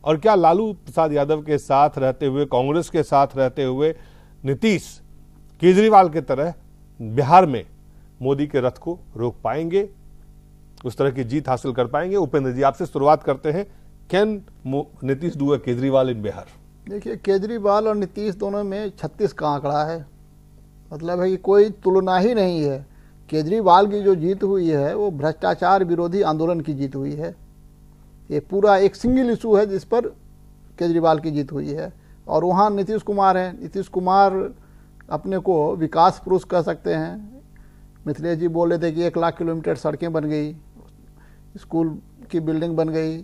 Speaker 1: और क्या लालू प्रसाद यादव के साथ रहते हुए, कांग्रेस के साथ रहते हुए नीतीश केजरीवाल के तरह बिहार में मोदी के रथ को रोक पाएंगे, उस तरह की जीत हासिल कर पाएंगे? उपेंद्र जी, आपसे शुरुआत करते हैं। Can Nitish do a Kejriwal in Bihar?
Speaker 8: देखिए, केजरीवाल और नीतीश दोनों में 36 का आंकड़ा है, मतलब है कि कोई तुलना ही नहीं है। केजरीवाल की जो जीत हुई है वो भ्रष्टाचार विरोधी आंदोलन की जीत हुई है। ये पूरा एक सिंगल इशू है जिस पर केजरीवाल की जीत हुई है। और वहाँ नीतीश कुमार हैं। नीतीश कुमार अपने को विकास पुरुष कह सकते हैं। मिथिलेश जी बोल रहे थे कि 1 लाख किलोमीटर सड़कें बन गई, स्कूल की बिल्डिंग बन गई,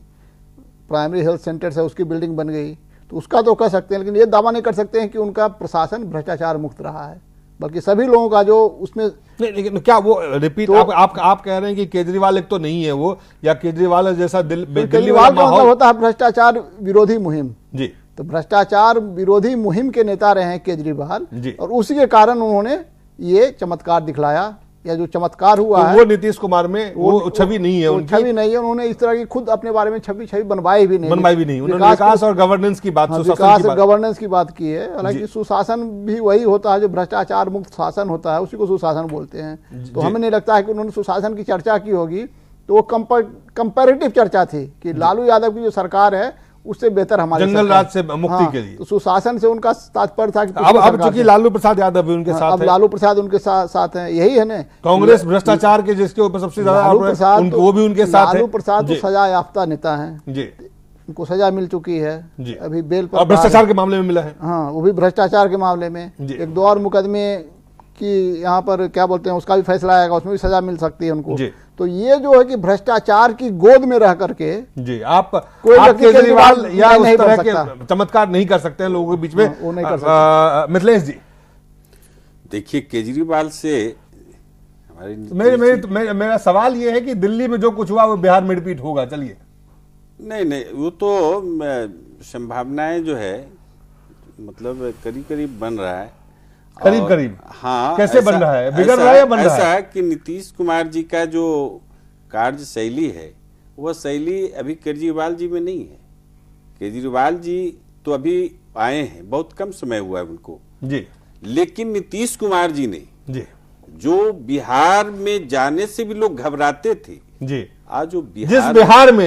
Speaker 8: प्राइमरी हेल्थ सेंटर है उसकी बिल्डिंग बन गई, तो उसका तो कह सकते हैं। लेकिन ये दावा नहीं कर सकते हैं कि उनका प्रशासन भ्रष्टाचार मुक्त रहा है, बल्कि सभी लोगों का जो उसमें
Speaker 1: नहीं। लेकिन क्या वो रिपीट, तो आप कह रहे हैं कि केजरीवाल एक तो नहीं है वो, या केजरीवाल जैसा दिल्ली वाला
Speaker 8: माहौल होता है भ्रष्टाचार विरोधी मुहिम
Speaker 1: जी,
Speaker 8: तो भ्रष्टाचार विरोधी मुहिम के नेता रहे हैं केजरीवाल, और उसी के कारण उन्होंने ये चमत्कार दिखलाया, या जो चमत्कार हुआ
Speaker 1: तो
Speaker 8: है
Speaker 1: वो नीतीश कुमार में वो छवि नहीं है, उनकी
Speaker 8: छवि नहीं है। उन्होंने इस तरह की खुद अपने बारे में छवि बनवाई भी नहीं।
Speaker 1: उन्होंने विकास और गवर्नेंस की बात,
Speaker 8: विकास और गवर्नेंस की बात की है। हालांकि सुशासन भी वही होता है जो भ्रष्टाचार मुक्त शासन होता है, उसी को सुशासन बोलते हैं। तो हमें नहीं लगता है कि उन्होंने सुशासन की चर्चा की होगी, तो वो कंपैरेटिव चर्चा थी कि लालू यादव की जो सरकार है उससे बेहतर हमारे
Speaker 1: जंगल राज से मुक्ति के लिए।
Speaker 8: तो सुशासन से उनका तात्पर्य था कि
Speaker 1: अब चूंकि लालू प्रसाद यादव भी उनके साथ
Speaker 8: अब लालू प्रसाद उनके साथ हैं, यही है ना।
Speaker 1: कांग्रेस भ्रष्टाचार के जिसके ऊपर सबसे ज्यादा वो भी उनके साथ है।
Speaker 8: लालू प्रसाद तो सजा याफ्ता नेता हैं जी, उनको सजा मिल चुकी है जी, अभी बेल पर,
Speaker 1: भ्रष्टाचार के मामले में मिला है।
Speaker 8: हाँ, वो भी भ्रष्टाचार के मामले में। एक 2 और मुकदमे की यहाँ पर क्या बोलते हैं उसका भी फैसला आएगा, उसमें भी सजा मिल सकती है उनको। तो ये जो है कि भ्रष्टाचार की गोद में रह करके
Speaker 1: जी आप केजरीवाल या उस तरह के चमत्कार नहीं कर सकते हैं लोगों के बीच में।
Speaker 8: वो नहीं कर सकते।
Speaker 1: मिथिलेश जी,
Speaker 11: देखिए केजरीवाल से हमारे
Speaker 1: मेरा सवाल ये है कि दिल्ली में जो कुछ हुआ वो बिहार में रिपीट होगा? चलिए,
Speaker 11: नहीं, वो तो संभावनाएं जो है मतलब करीब करीब बन रहा है।
Speaker 1: करीब
Speaker 11: हाँ,
Speaker 1: कैसे बन रहा है? बिगड़ रहा है या बन रहा है?
Speaker 11: ऐसा कि नीतीश कुमार जी का जो कार्य शैली है वह शैली अभी केजरीवाल जी में नहीं है। केजरीवाल जी तो अभी आए हैं, बहुत कम समय हुआ है उनको
Speaker 1: जी,
Speaker 11: लेकिन नीतीश कुमार जी ने
Speaker 1: जी
Speaker 11: जो बिहार में जाने से भी लोग घबराते थे
Speaker 1: जी,
Speaker 11: आज वो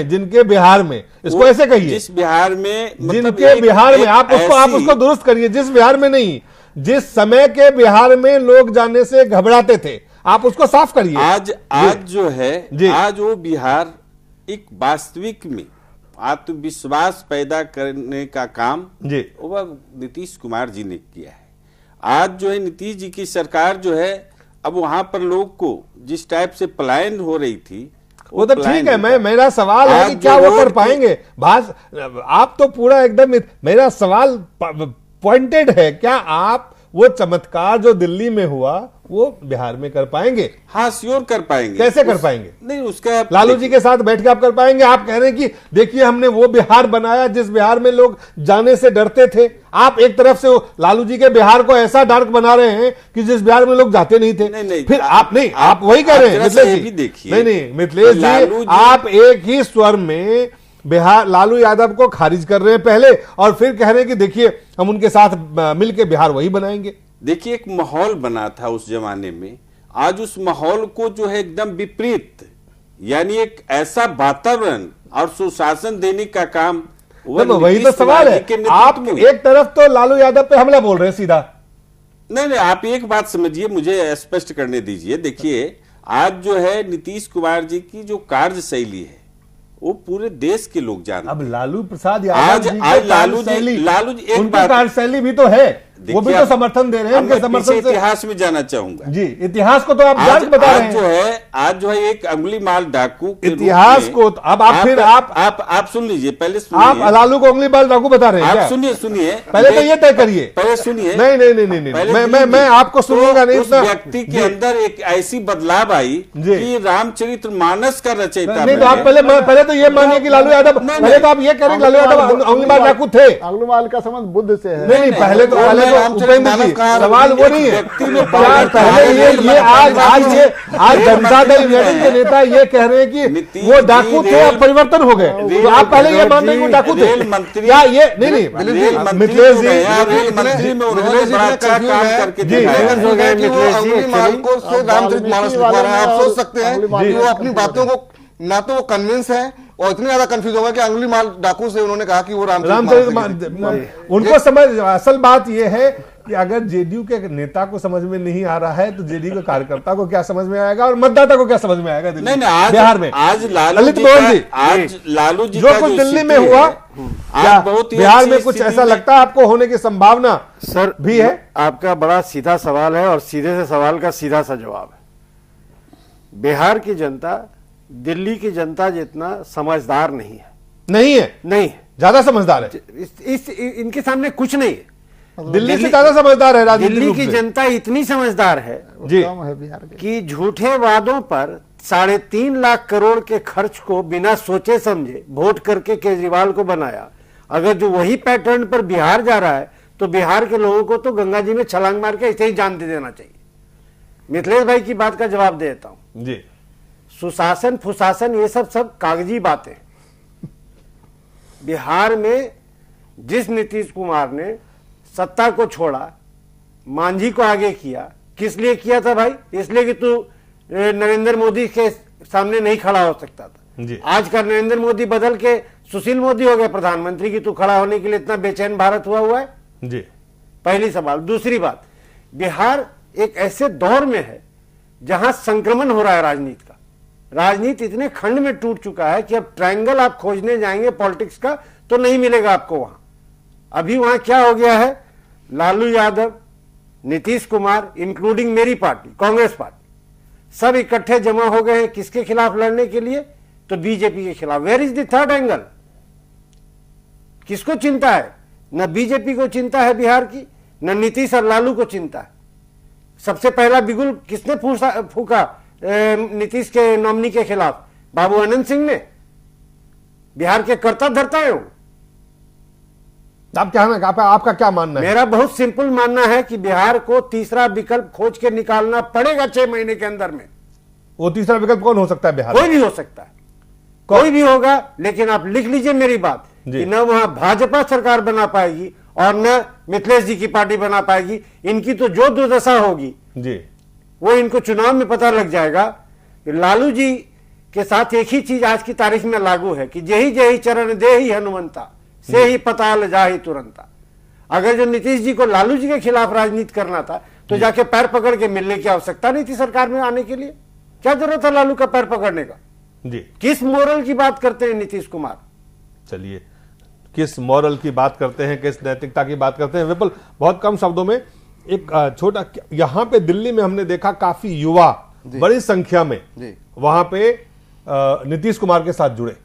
Speaker 1: जिनके बिहार में इसको ऐसे कहिए,
Speaker 11: जिस बिहार में
Speaker 1: जिनके बिहार में आप उसको दुरुस्त करिए, जिस बिहार में नहीं, जिस समय के बिहार में लोग जाने से घबराते थे, आप उसको साफ करिए।
Speaker 11: आज जो है आज वो बिहार एक वास्तविक में आत्मविश्वास पैदा करने का काम जी वह नीतीश कुमार जी ने किया है। आज जो है नीतीश जी की सरकार जो है अब वहां पर लोग को जिस टाइप से पलायन हो रही थी,
Speaker 1: वो तो ठीक है, मेरा सवाल है कि क्या वो कर पाएंगे? आप तो पूरा एकदम, मेरा सवाल पॉइंटेड है, क्या आप वो चमत्कार जो दिल्ली में हुआ वो बिहार में कर पाएंगे?
Speaker 11: हाँ, श्योर कर पाएंगे।
Speaker 1: कैसे कर पाएंगे?
Speaker 11: नहीं, उसका
Speaker 1: लालू जी के साथ बैठ के आप कर पाएंगे? आप कह रहे हैं कि देखिए हमने वो बिहार बनाया जिस बिहार में लोग जाने से डरते थे। आप एक तरफ से लालू जी के बिहार को ऐसा डार्क बना रहे हैं कि जिस बिहार में लोग जाते नहीं थे।
Speaker 11: नहीं,
Speaker 1: फिर आप वही कह रहे हैं मिथिलेश जी।
Speaker 11: देखिए,
Speaker 1: नहीं मिथिलेश जी, आप एक ही स्वर में बिहार लालू यादव को खारिज कर रहे हैं पहले, और फिर कह रहे हैं कि देखिए हम उनके साथ मिलकर बिहार वही बनाएंगे।
Speaker 11: देखिए, एक माहौल बना था उस जमाने में, आज उस माहौल को जो है एकदम विपरीत, यानी एक ऐसा वातावरण और सुशासन देने का काम
Speaker 1: वही तो सवाल है। आप एक तरफ तो लालू यादव पे हमला बोल रहे हैं सीधा।
Speaker 11: नहीं, आप एक बात समझिए, मुझे स्पष्ट करने दीजिए। देखिए, आज जो है नीतीश कुमार जी की जो कार्यशैली है वो पूरे देश के लोग जानते।
Speaker 1: अब लालू प्रसाद यादव
Speaker 11: आज लालू जी एक बात,
Speaker 1: कार्यशैली भी तो है, वो भी तो समर्थन दे रहे हैं। उनके समर्थन से
Speaker 11: इतिहास में जाना चाहूंगा
Speaker 1: जी। इतिहास को तो आप जान बता रहे
Speaker 11: हैं। आज जो है एक अंगुली माल डाकू के
Speaker 1: इतिहास को अब आप फिर
Speaker 11: आप सुन लीजिए, पहले सुनिए।
Speaker 1: आप लालू को अंगुली माल डाकू बता रहे हैं?
Speaker 11: आप सुनिए
Speaker 1: पहले तो ये तय करिए,
Speaker 11: पहले सुनिए।
Speaker 1: नहीं, मैं आपको सुनूंगा नहीं।
Speaker 11: उस व्यक्ति के अंदर एक ऐसी बदलाव आई कि रामचरितमानस का रचयिता।
Speaker 1: नहीं, तो आप पहले तो ये मानिए कि लालू यादव, पहले तो आप ये कह रहे हैं लालू यादव अंगुली माल डाकू थे।
Speaker 8: अंगुली माल का संबंध बुद्ध से है।
Speaker 1: नहीं, पहले तो उपेंद्र जी, सवाल वो नहीं है। पहले आज जनता दल यूनाइटेड के नेता ये कह रहे हैं कि वो डाकू थे, अब परिवर्तन हो गए। तो आप पहले ये मान रहे हैं कि वो डाकू थे क्या? ये नहीं मिथिलेश जी,
Speaker 11: रेल मंत्री में उन्होंने बड़ा काम करके
Speaker 10: आप सोच सकते हैं कि वो अपनी बातों को ना तो वो कन्विंस है और इतने ज्यादा कंफ्यूज होगा कि अंगुली माल डाकू से उन्होंने कहा कि वो रामचरित
Speaker 1: उनको समझ। असल बात यह है कि अगर जेडीयू के नेता को समझ में नहीं आ रहा है तो जेडीयू के कार्यकर्ता को क्या समझ में आएगा और मतदाता को क्या समझ में आएगा?
Speaker 11: नहीं, आज
Speaker 1: बिहार में
Speaker 11: आज लालू जी
Speaker 1: जो कुछ दिल्ली में हुआ, क्या बिहार में कुछ ऐसा लगता है आपको होने की संभावना
Speaker 12: सर
Speaker 1: भी है?
Speaker 12: आपका बड़ा सीधा सवाल है और सीधे से सवाल का सीधा सा जवाब है। बिहार की जनता दिल्ली की जनता जितना समझदार नहीं है।
Speaker 1: ज्यादा समझदार है।
Speaker 12: इनके सामने कुछ नहीं है।
Speaker 1: दिल्ली से ज्यादा समझदार है।
Speaker 12: दिल्ली की जनता इतनी समझदार है
Speaker 1: जी
Speaker 12: कि झूठे वादों पर 3.5 लाख करोड़ के खर्च को बिना सोचे समझे वोट करके केजरीवाल को बनाया। अगर जो वही पैटर्न पर बिहार जा रहा है तो बिहार के लोगों को तो गंगा जी में छलांग मार के ऐसे ही जान दे देना चाहिए। मिथिलेश भाई की बात का जवाब देता हूं
Speaker 1: जी।
Speaker 12: सुशासन फुशासन ये सब कागजी बातें। बिहार में जिस नीतीश कुमार ने सत्ता को छोड़ा, मांझी को आगे किया, किस लिए किया था भाई? इसलिए कि तू नरेंद्र मोदी के सामने नहीं खड़ा हो सकता था
Speaker 1: जी।
Speaker 12: आज का नरेंद्र मोदी बदल के सुशील मोदी हो गया प्रधानमंत्री की तू खड़ा होने के लिए इतना बेचैन भारत हुआ है
Speaker 1: जी।
Speaker 12: पहली सवाल। दूसरी बात, बिहार एक ऐसे दौर में है जहां संक्रमण हो रहा है राजनीति का। राजनीति इतने खंड में टूट चुका है कि अब ट्रायंगल आप खोजने जाएंगे पॉलिटिक्स का तो नहीं मिलेगा आपको वहां। अभी वहां क्या हो गया है? लालू यादव, नीतीश कुमार, इंक्लूडिंग मेरी पार्टी कांग्रेस पार्टी, सब इकट्ठे जमा हो गए हैं किसके खिलाफ लड़ने के लिए? तो बीजेपी के खिलाफ। Where is the third angle? किसको चिंता है? न बीजेपी को चिंता है बिहार की, न नीतीश और लालू को चिंता है। सबसे पहला बिगुल किसने फूका नीतीश के नॉमिनी के खिलाफ? बाबू अनंत सिंह ने। बिहार के कर्ता धरता है वो।
Speaker 1: आपका क्या मानना है?
Speaker 12: मेरा बहुत सिंपल मानना है कि बिहार को तीसरा विकल्प खोज के निकालना पड़ेगा 6 महीने के अंदर में।
Speaker 1: वो तीसरा विकल्प कौन हो सकता है बिहार?
Speaker 12: कोई भी हो सकता है, कोई भी होगा। लेकिन आप लिख लीजिए मेरी बात कि न वहां भाजपा सरकार बना पाएगी और न मिथिलेश जी की पार्टी बना पाएगी। इनकी तो जो दुर्दशा होगी
Speaker 1: जी,
Speaker 12: वो इनको चुनाव में पता लग जाएगा। लालू जी के साथ एक ही चीज आज की तारीख में लागू है कि जेही जेही चरण दे ही हनुमंता से ही पताल जा ही तुरंता। अगर जो नीतीश जी को लालू जी के खिलाफ राजनीति करना था तो जाके पैर पकड़ के मिलने की आवश्यकता नहीं थी सरकार में आने के लिए। क्या जरूरत है लालू का पैर पकड़ने का?
Speaker 1: जी।
Speaker 12: किस मोरल की बात करते हैं नीतीश कुमार?
Speaker 1: चलिए, किस मॉरल की बात करते हैं, किस नैतिकता की बात करते हैं? विपुल, बहुत कम शब्दों में एक छोटा, यहां पे दिल्ली में हमने देखा काफी युवा बड़ी संख्या में वहां पे नीतीश कुमार के साथ जुड़े,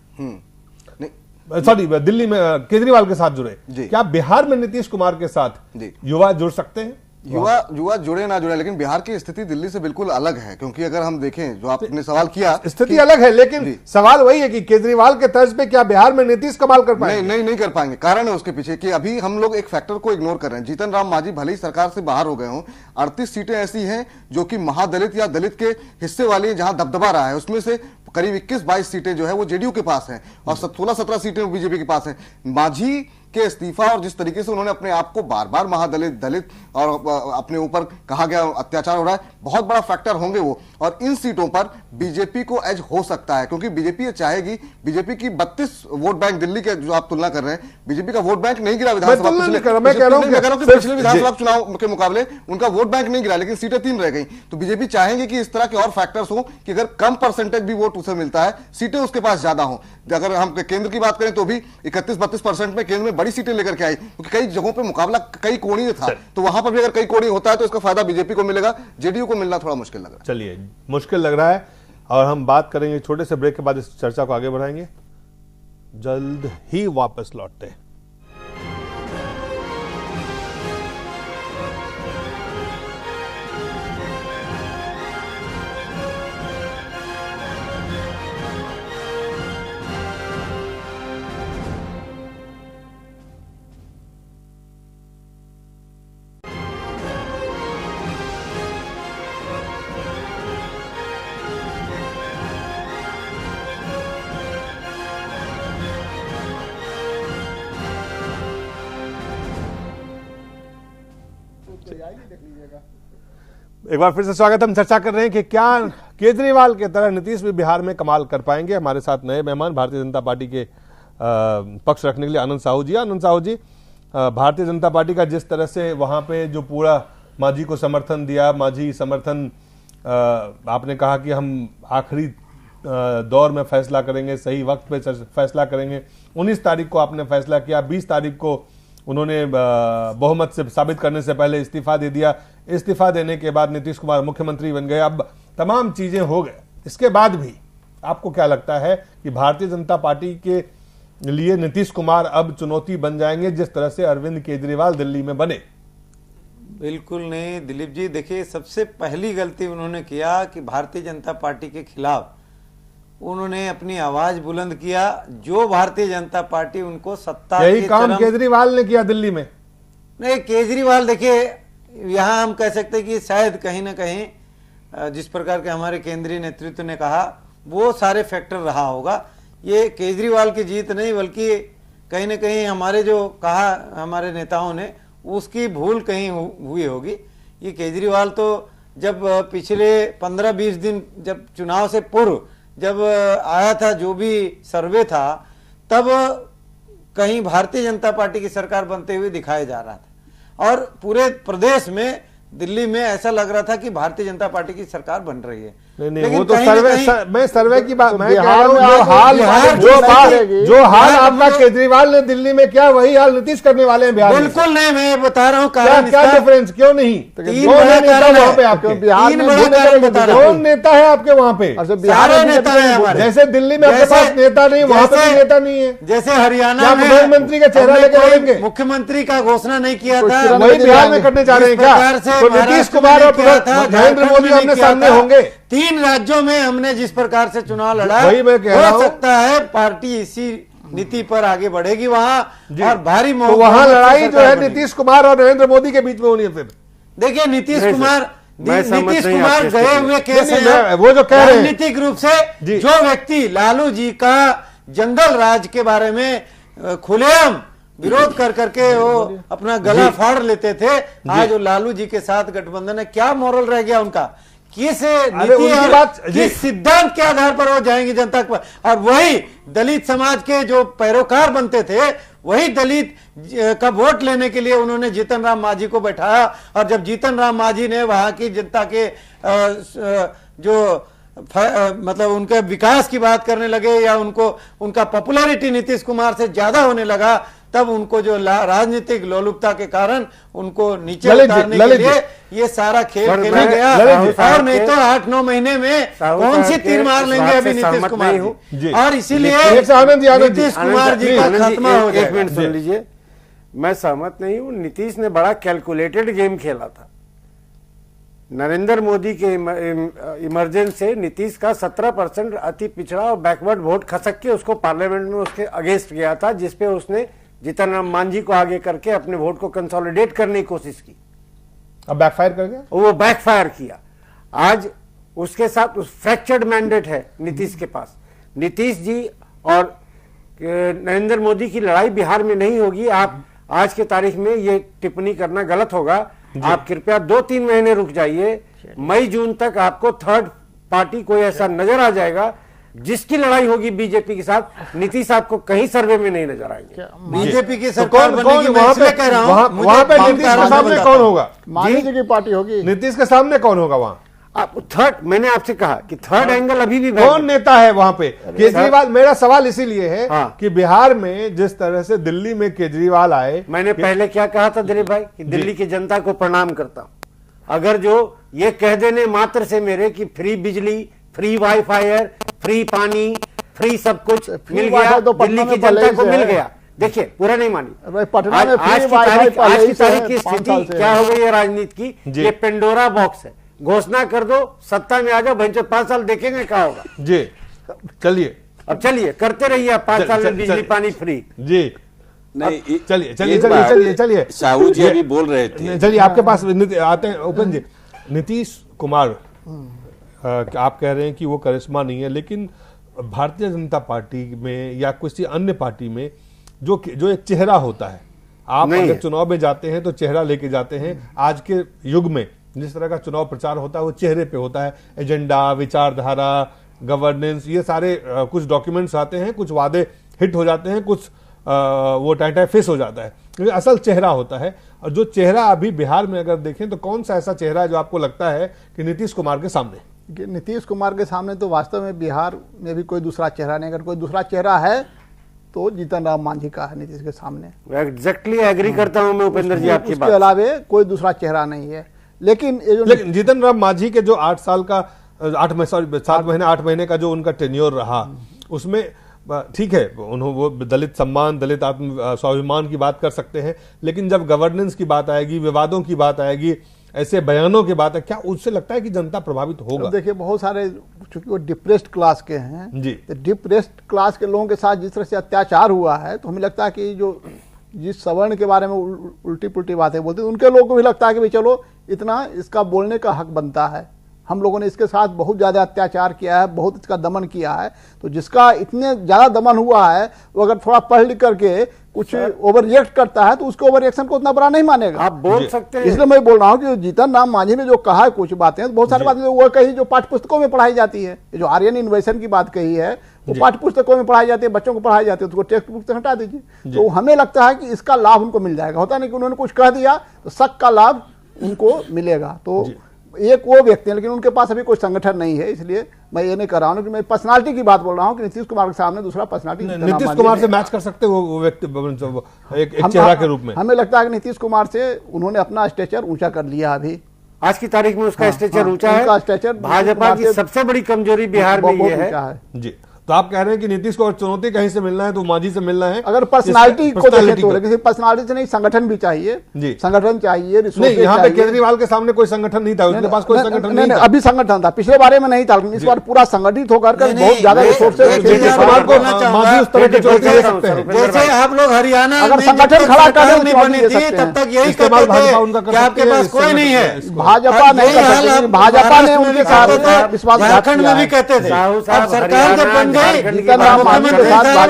Speaker 1: सॉरी दिल्ली में केजरीवाल के साथ जुड़े, क्या बिहार में नीतीश कुमार के साथ युवा जुड़ सकते हैं?
Speaker 10: युवा जुड़े ना जुड़े, लेकिन बिहार की स्थिति दिल्ली से बिल्कुल अलग है, क्योंकि अगर हम देखें जो आपने सवाल किया,
Speaker 1: स्थिति अलग है, लेकिन सवाल वही है कि केजरीवाल के तर्ज पे क्या बिहार में नीतीश कमाल कर पाएंगे?
Speaker 10: नहीं कर पाएंगे। कारण है उसके पीछे कि अभी हम लोग एक फैक्टर को इग्नोर कर रहे हैं। जीतन राम मांझी भले ही सरकार से बाहर हो गए हों, 38 सीटें ऐसी हैं जो कि महादलित या दलित के हिस्से वाली जहां दबदबा रहा है, उसमें से करीब 21-22 सीटें जो है वो जेडीयू के पास हैं और 16-17 सीटें बीजेपी के पास हैं। मांझी के इस्तीफा और जिस तरीके से उन्होंने अपने आप को बार बार महादलित और अपने ऊपर कहा गया अत्याचार हो रहा है, बहुत बड़ा फैक्टर होंगे वो। और इन सीटों पर बीजेपी को एज हो सकता है, क्योंकि बीजेपी ये चाहेगी, बीजेपी की 32 वोट बैंक दिल्ली के जो आप तुलना कर रहे हैं, बीजेपी का वोट बैंक नहीं गिरा विधानसभा, पिछले विधानसभा चुनाव के मुकाबले उनका वोट बैंक नहीं गिरा, लेकिन सीटें 3 रह गई। तो बीजेपी चाहेंगे कि इस तरह के और फैक्टर्स हो कि अगर कम परसेंटेज भी वोट उसे मिलता है, सीटें उसके पास ज्यादा हो। अगर हम केंद्र की बात करें तो भी 31-32% में केंद्र में बड़ी सीटें लेकर के आई, क्योंकि कई जगहों पे मुकाबला कई कोणीय था, तो वहां पर भी अगर कई कोणीय होता है तो इसका फायदा बीजेपी को मिलेगा, जेडीयू को मिलना थोड़ा मुश्किल लग रहा है।
Speaker 1: चलिए, मुश्किल लग रहा है और हम बात करेंगे छोटे से ब्रेक के बाद, इस चर्चा को आगे बढ़ाएंगे, जल्द ही वापस लौटते हैं। एक बार फिर से स्वागत। हम चर्चा कर रहे हैं कि क्या केजरीवाल के तरह नीतीश भी बिहार में कमाल कर पाएंगे। हमारे साथ नए मेहमान भारतीय जनता पार्टी के पक्ष रखने के लिए आनंद साहू जी। आनंद साहू जी, भारतीय जनता पार्टी का जिस तरह से वहां पे जो पूरा मांझी को समर्थन दिया, मांझी समर्थन, आपने कहा कि हम आखिरी दौर में फैसला करेंगे, सही वक्त पे फैसला करेंगे। 19 तारीख को आपने फैसला किया, 20 तारीख को उन्होंने बहुमत से साबित करने से पहले इस्तीफा दे दिया। इस्तीफा देने के बाद नीतीश कुमार मुख्यमंत्री बन गए। अब तमाम चीजें हो गए, इसके बाद भी आपको क्या लगता है कि भारतीय जनता पार्टी के लिए नीतीश कुमार अब चुनौती बन जाएंगे जिस तरह से अरविंद केजरीवाल दिल्ली में बने?
Speaker 13: बिल्कुल नहीं दिलीप जी, देखिए सबसे पहली गलती उन्होंने किया कि भारतीय जनता पार्टी के खिलाफ उन्होंने अपनी आवाज बुलंद किया। जो भारतीय जनता पार्टी उनको सत्ता,
Speaker 1: यही काम केजरीवाल ने किया दिल्ली में।
Speaker 13: नहीं, केजरीवाल देखिए यहाँ हम कह सकते हैं कि शायद कहीं ना कहीं जिस प्रकार के हमारे केंद्रीय नेतृत्व ने कहा वो सारे फैक्टर रहा होगा। ये केजरीवाल की जीत नहीं, बल्कि कहीं ना कहीं हमारे जो कहा हमारे नेताओं ने उसकी भूल कहीं हुई होगी। ये केजरीवाल तो जब पिछले 15-20 दिन जब चुनाव से पूर्व जब आया था, जो भी सर्वे था, तब कहीं भारतीय जनता पार्टी की सरकार बनते हुए दिखाया जा रहा था और पूरे प्रदेश में दिल्ली में ऐसा लग रहा था कि भारतीय जनता पार्टी की सरकार बन रही है।
Speaker 1: नहीं, वो तो मैं सर्वे की बात मैं कह रहा हूं, जो हाल आपका केजरीवाल ने दिल्ली में किया वही हाल नीतीश करने वाले हैं बिहार में।
Speaker 13: बिल्कुल नहीं, मैं बता रहा हूँ
Speaker 1: क्या डिफरेंस, क्यों नहीं? वहाँ पे आपके कौन नेता है आपके वहाँ पे?
Speaker 13: सारे नेता है हमारे।
Speaker 1: जैसे दिल्ली में आपके पास नेता नहीं, वहाँ पे नेता नहीं है।
Speaker 13: जैसे हरियाणा में
Speaker 1: प्रधानमंत्री का चेहरा लेकर आएंगे,
Speaker 13: मुख्यमंत्री का घोषणा नहीं किया था,
Speaker 1: वही बिहार में करने जा रहे हैं क्या? नीतीश कुमार और नरेंद्र मोदी आमने सामने होंगे।
Speaker 13: 3 राज्यों में हमने जिस प्रकार से चुनाव लड़ा,
Speaker 1: वही मैं कह रहा हूं,
Speaker 13: हो सकता है पार्टी इसी नीति पर आगे बढ़ेगी वहां और भारी
Speaker 1: तो वहां लड़ाई जो है नीतीश कुमार और नरेंद्र मोदी के बीच में होनी है। फिर
Speaker 13: देखिए नीतीश कुमार गए हुए केस है,
Speaker 1: वो जो कह रहे हैं
Speaker 13: राजनीतिक रूप से जो व्यक्ति लालू जी का जंगल राज के बारे में खुलेआम विरोध कर करके वो अपना गला फाड़ लेते थे, आज वो लालू जी के साथ गठबंधन है। क्या मॉरल रह गया उनका? किस नीति और किस सिद्धांत के आधार पर वो जाएंगे जनता पर? और वही दलित समाज के जो पैरोकार बनते थे, वही दलित का वोट लेने के लिए उन्होंने जीतन राम मांझी को बैठाया। और जब जीतन राम मांझी ने वहां की जनता के जो मतलब उनके विकास की बात करने लगे या उनका पॉपुलैरिटी नीतीश कुमार से ज्यादा होने लगा, तब उनको जो राजनीतिक लोलुपता के कारण उनको नीचे उतारने के लिए ये सारा खेल
Speaker 12: सर,
Speaker 13: खेला
Speaker 12: मैं
Speaker 13: गया
Speaker 12: ललित जी,
Speaker 13: और नहीं तो 8-9 महीने में कौन सी तीर मार लेंगे अभी नीतीश कुमार जी। और इसीलिए नीतीश कुमार जी का खात्मा हो जाएगा।
Speaker 12: एक मिनट सुन लीजिए, मैं सहमत नहीं हूं। नीतीश ने बड़ा कैलकुलेटेड गेम खेला था। नरेंद्र मोदी के इमरजेंस से नीतीश का 17% अति पिछड़ा और बैकवर्ड वोट खसक के उसको पार्लियामेंट में उसके अगेंस्ट गया था, जिसपे उसने जीतन राम मांझी को आगे करके अपने वोट को कंसोलिडेट करने की कोशिश की।
Speaker 1: अब बैकफायर कर गया,
Speaker 12: वो बैकफायर किया। आज उसके साथ उस फ्रैक्चर्ड मैंडेट है नीतीश के पास। नीतीश जी और नरेंद्र मोदी की लड़ाई बिहार में नहीं होगी। आप आज के तारीख में ये टिप्पणी करना गलत होगा। आप कृपया 2-3 महीने रुक जाइए। मई जून तक आपको थर्ड पार्टी कोई ऐसा नजर आ जाएगा जिसकी लड़ाई होगी बीजेपी के साथ। नीतीश आपको कहीं सर्वे में नहीं नजर आएंगे।
Speaker 13: बीजेपी की सरकार बनेगी, मैं इसलिए कह रहा हूं
Speaker 1: वहां पे नीतीश के सामने कौन होगा?
Speaker 8: मांझी जी की पार्टी होगी।
Speaker 1: नीतीश के सामने कौन होगा वहां?
Speaker 12: आप थर्ड, मैंने आपसे कहा कि थर्ड एंगल अभी भी
Speaker 1: कौन नेता है वहां पे? केजरीवाल। मेरा सवाल इसीलिए है कि बिहार में जिस तरह से दिल्ली में केजरीवाल आए,
Speaker 12: मैंने पहले क्या कहा था दिलीप भाई कि दिल्ली की जनता को प्रणाम करता हूं। अगर जो ये कह देने मात्र से मेरे कि फ्री बिजली, फ्री वाईफाई, फ्री पानी, फ्री सब कुछ मिल गया,
Speaker 8: तो
Speaker 12: दिल्ली की जनता को मिल गया। देखिए, पूरा नहीं मानी।
Speaker 8: पटना में
Speaker 12: आज की तारीख की स्थिति क्या हो गई है राजनीति की? ये पेंडोरा बॉक्स है। घोषणा कर दो, सत्ता में आ जाओ, 5 साल देखेंगे क्या होगा।
Speaker 1: जी चलिए,
Speaker 12: अब चलिए करते रहिए आप 5 साल में बिजली पानी फ्री।
Speaker 1: जी नहीं, चलिए
Speaker 11: साहू जी अभी बोल रहे थे।
Speaker 1: चलिए आपके पास आते हैं उपेंद्र जी। नीतीश कुमार आप कह रहे हैं कि वो करिश्मा नहीं है, लेकिन भारतीय जनता पार्टी में या किसी अन्य पार्टी में जो एक चेहरा होता है, आप अगर चुनाव में जाते हैं तो चेहरा लेके जाते हैं। आज के युग में जिस तरह का चुनाव प्रचार होता है वो चेहरे पे होता है। एजेंडा, विचारधारा, गवर्नेंस, ये सारे कुछ डॉक्यूमेंट्स आते हैं, कुछ वादे हिट हो जाते हैं, कुछ वो टाइम फेस हो जाता है। क्योंकि असल चेहरा होता है। और जो चेहरा अभी बिहार में अगर देखें तो कौन सा ऐसा चेहरा है जो आपको लगता है कि नीतीश कुमार के सामने?
Speaker 8: नीतीश कुमार के सामने तो वास्तव में बिहार में भी कोई दूसरा चेहरा नहीं। अगर कोई दूसरा चेहरा है तो जीतन राम मांझी का है नीतीश के सामने।
Speaker 12: एग्जैक्टली एग्री करता हूं मैं उपेंद्र जी आपकी बात।
Speaker 8: इसके अलावे कोई दूसरा चेहरा नहीं है। लेकिन
Speaker 1: जीतन राम मांझी के जो 7 महीने 8 महीने का जो उनका टेन्योर रहा, उसमें ठीक है, उन्होंने वो दलित सम्मान, दलित आत्म स्वाभिमान की बात कर सकते हैं, लेकिन जब गवर्नेंस की बात आएगी, विवादों की बात आएगी, ऐसे बयानों की बात है, क्या उससे लगता है कि जनता प्रभावित होगा?
Speaker 8: देखिए, बहुत सारे चूंकि वो डिप्रेस्ड क्लास के हैं
Speaker 1: जी,
Speaker 8: तो डिप्रेस्ड क्लास के लोगों के साथ जिस तरह से अत्याचार हुआ है, तो हमें लगता है कि जो जिस सवर्ण के बारे में उल्टी पुल्टी बातें बोलते हैं, उनके लोगों को भी लगता है कि भाई चलो इतना इसका बोलने का हक बनता है। हम लोगों ने इसके साथ बहुत ज़्यादा अत्याचार किया है, बहुत इसका दमन किया है, तो जिसका इतने ज़्यादा दमन हुआ है वो अगर थोड़ा पढ़ लिख करके कुछ ओवर रिएक्ट करता है तो उसके ओवर रिएक्शन को उतना बड़ा नहीं मानेगा।
Speaker 12: आप बोल सकते हैं।
Speaker 8: इसलिए मैं बोल रहा हूँ कि जीतन राम मांझी ने जो कहा है कुछ बातें, बहुत सारी बातें वो कही जो पाठ्य पुस्तकों में पढ़ाई जाती है। जो आर्यन इन्वेशन की बात कही है वो पाठ्य पुस्तकों में पढ़ाई जाती है, बच्चों को पढ़ाई जाती है, तो टेक्स्ट बुक से हटा दीजिए। तो हमें लगता है कि इसका लाभ उनको मिल जाएगा। होता नहीं कि उन्होंने कुछ कह दिया तो शक का लाभ उनको मिलेगा। तो एक वो व्यक्ति है, लेकिन उनके पास अभी कोई संगठन नहीं है, इसलिए मैं ये नहीं कर रहा हूँ कि मैं पर्सनालिटी की बात बोल रहा हूँ कि नीतीश कुमार के सामने दूसरा पर्सनालिटी
Speaker 1: नीतीश कुमार से मैच कर सकते हो वो व्यक्ति एक चेहरा के रूप में।
Speaker 8: हमें लगता है कि नीतीश कुमार से उन्होंने अपना स्टेचर ऊंचा कर लिया। अभी
Speaker 12: आज की तारीख में उसका स्टेचर ऊंचा है।
Speaker 8: स्टेचर
Speaker 12: भाजपा की सबसे बड़ी कमजोरी बिहार में ये है।
Speaker 1: जी, तो आप कह रहे हैं कि नीतीश को चुनौती कहीं से मिलना है तो मांझी से मिलना है।
Speaker 8: अगर पर्सनालिटी को देखें तो किसी पर्सनालिटी से नहीं, संगठन भी चाहिए जी, संगठन चाहिए।
Speaker 1: नहीं, यहाँ पे केजरीवाल के सामने कोई संगठन नहीं था, उसके पास कोई संगठन नहीं था।
Speaker 8: अभी संगठन था, पिछले बारे में नहीं था, इस बार पूरा संगठित होकर बहुत ज्यादा रिसोर्सेज।
Speaker 13: जैसे आप लोग हरियाणा
Speaker 8: अगर संगठन खड़ा कर
Speaker 13: नहीं बनी थी तब तक यही कहते थे कि आपके पास कोई नहीं है।
Speaker 8: भाजपा नहीं, भाजपा ने उनके साथ विश्वासघात
Speaker 13: झारखंड में भी कहते थे। अब सरकार जब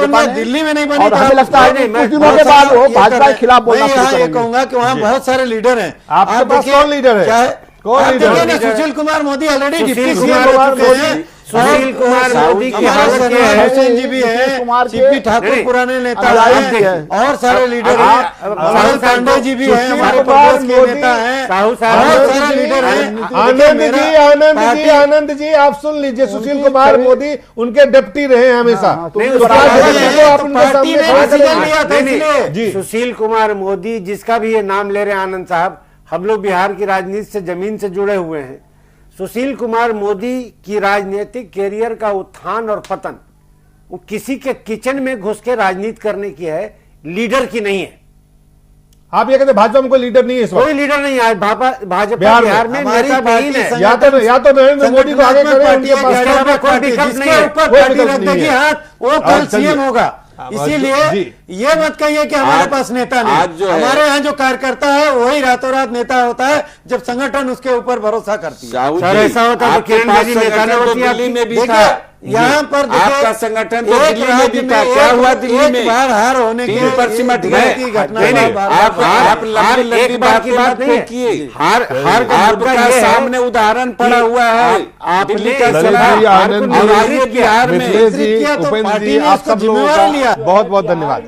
Speaker 13: बन दिल्ली में नहीं बनी,
Speaker 8: हमें लगता है कि कुछ दिनों के बाद वो भाजपा के खिलाफ बोलना शुरू करेंगे।
Speaker 13: ये कहूंगा कि वहाँ बहुत सारे लीडर हैं।
Speaker 1: आपके पास कौन लीडर है?
Speaker 13: क्या है? Sushil Kumar Modi already deputy CM, Sushil Kumar Modi की हालत क्या है? हुसैन जी भी है, सीपी ठाकुर पुराने नेता हैं, और सारे लीडर हैं, राहुल पांडे जी भी हैं, हमारे प्रदेश के नेता हैं, बहुत सारे लीडर हैं।
Speaker 1: आनंद जी आप सुन लीजिए, सुशील कुमार मोदी उनके डिप्टी रहे हैं हमेशा।
Speaker 12: सुशील कुमार मोदी जिसका भी ये नाम ले रहे हैं आनंद साहब, हम लोग बिहार की राजनीति से जमीन से जुड़े हुए हैं। सुशील कुमार मोदी की राजनीतिक कैरियर का उत्थान और पतन वो किसी के किचन में घुस के राजनीति करने की है, लीडर की नहीं है।
Speaker 1: आप ये कहते भाजपा में कोई लीडर नहीं है इस वक्त?
Speaker 12: कोई लीडर नहीं है भाजपा बिहार में नेता विहीन है।
Speaker 1: या तो नरेंद्र मोदी को आगे करे, उनके पास
Speaker 12: कोई विकल्प नहीं है।
Speaker 13: ऊपर पार्टी रख देगी हाथ, वो कल सीएम होगा। इसीलिए ये मत कहिए कि हमारे पास नेता नहीं। हमारे यहाँ जो कार्यकर्ता है वही रातों रात नेता होता है जब संगठन उसके ऊपर भरोसा करती है।
Speaker 12: सर ऐसा होता तो किरण बेदी नेता नहीं होती।
Speaker 11: दिल्ली में भी था,
Speaker 13: यहाँ पर
Speaker 11: आपका संगठन तो दिल्ली में भी था, क्या हुआ दिल्ली में?
Speaker 13: बार हार होने की
Speaker 11: सिमट गए
Speaker 13: घटना।
Speaker 11: आप लंबी बात की बात नहीं किए। हार आपका सामने उदाहरण पड़ा हुआ है। दिल्ली का
Speaker 1: बिहार में। उपेंद्र जी, आप सब लोगों का बहुत बहुत धन्यवाद।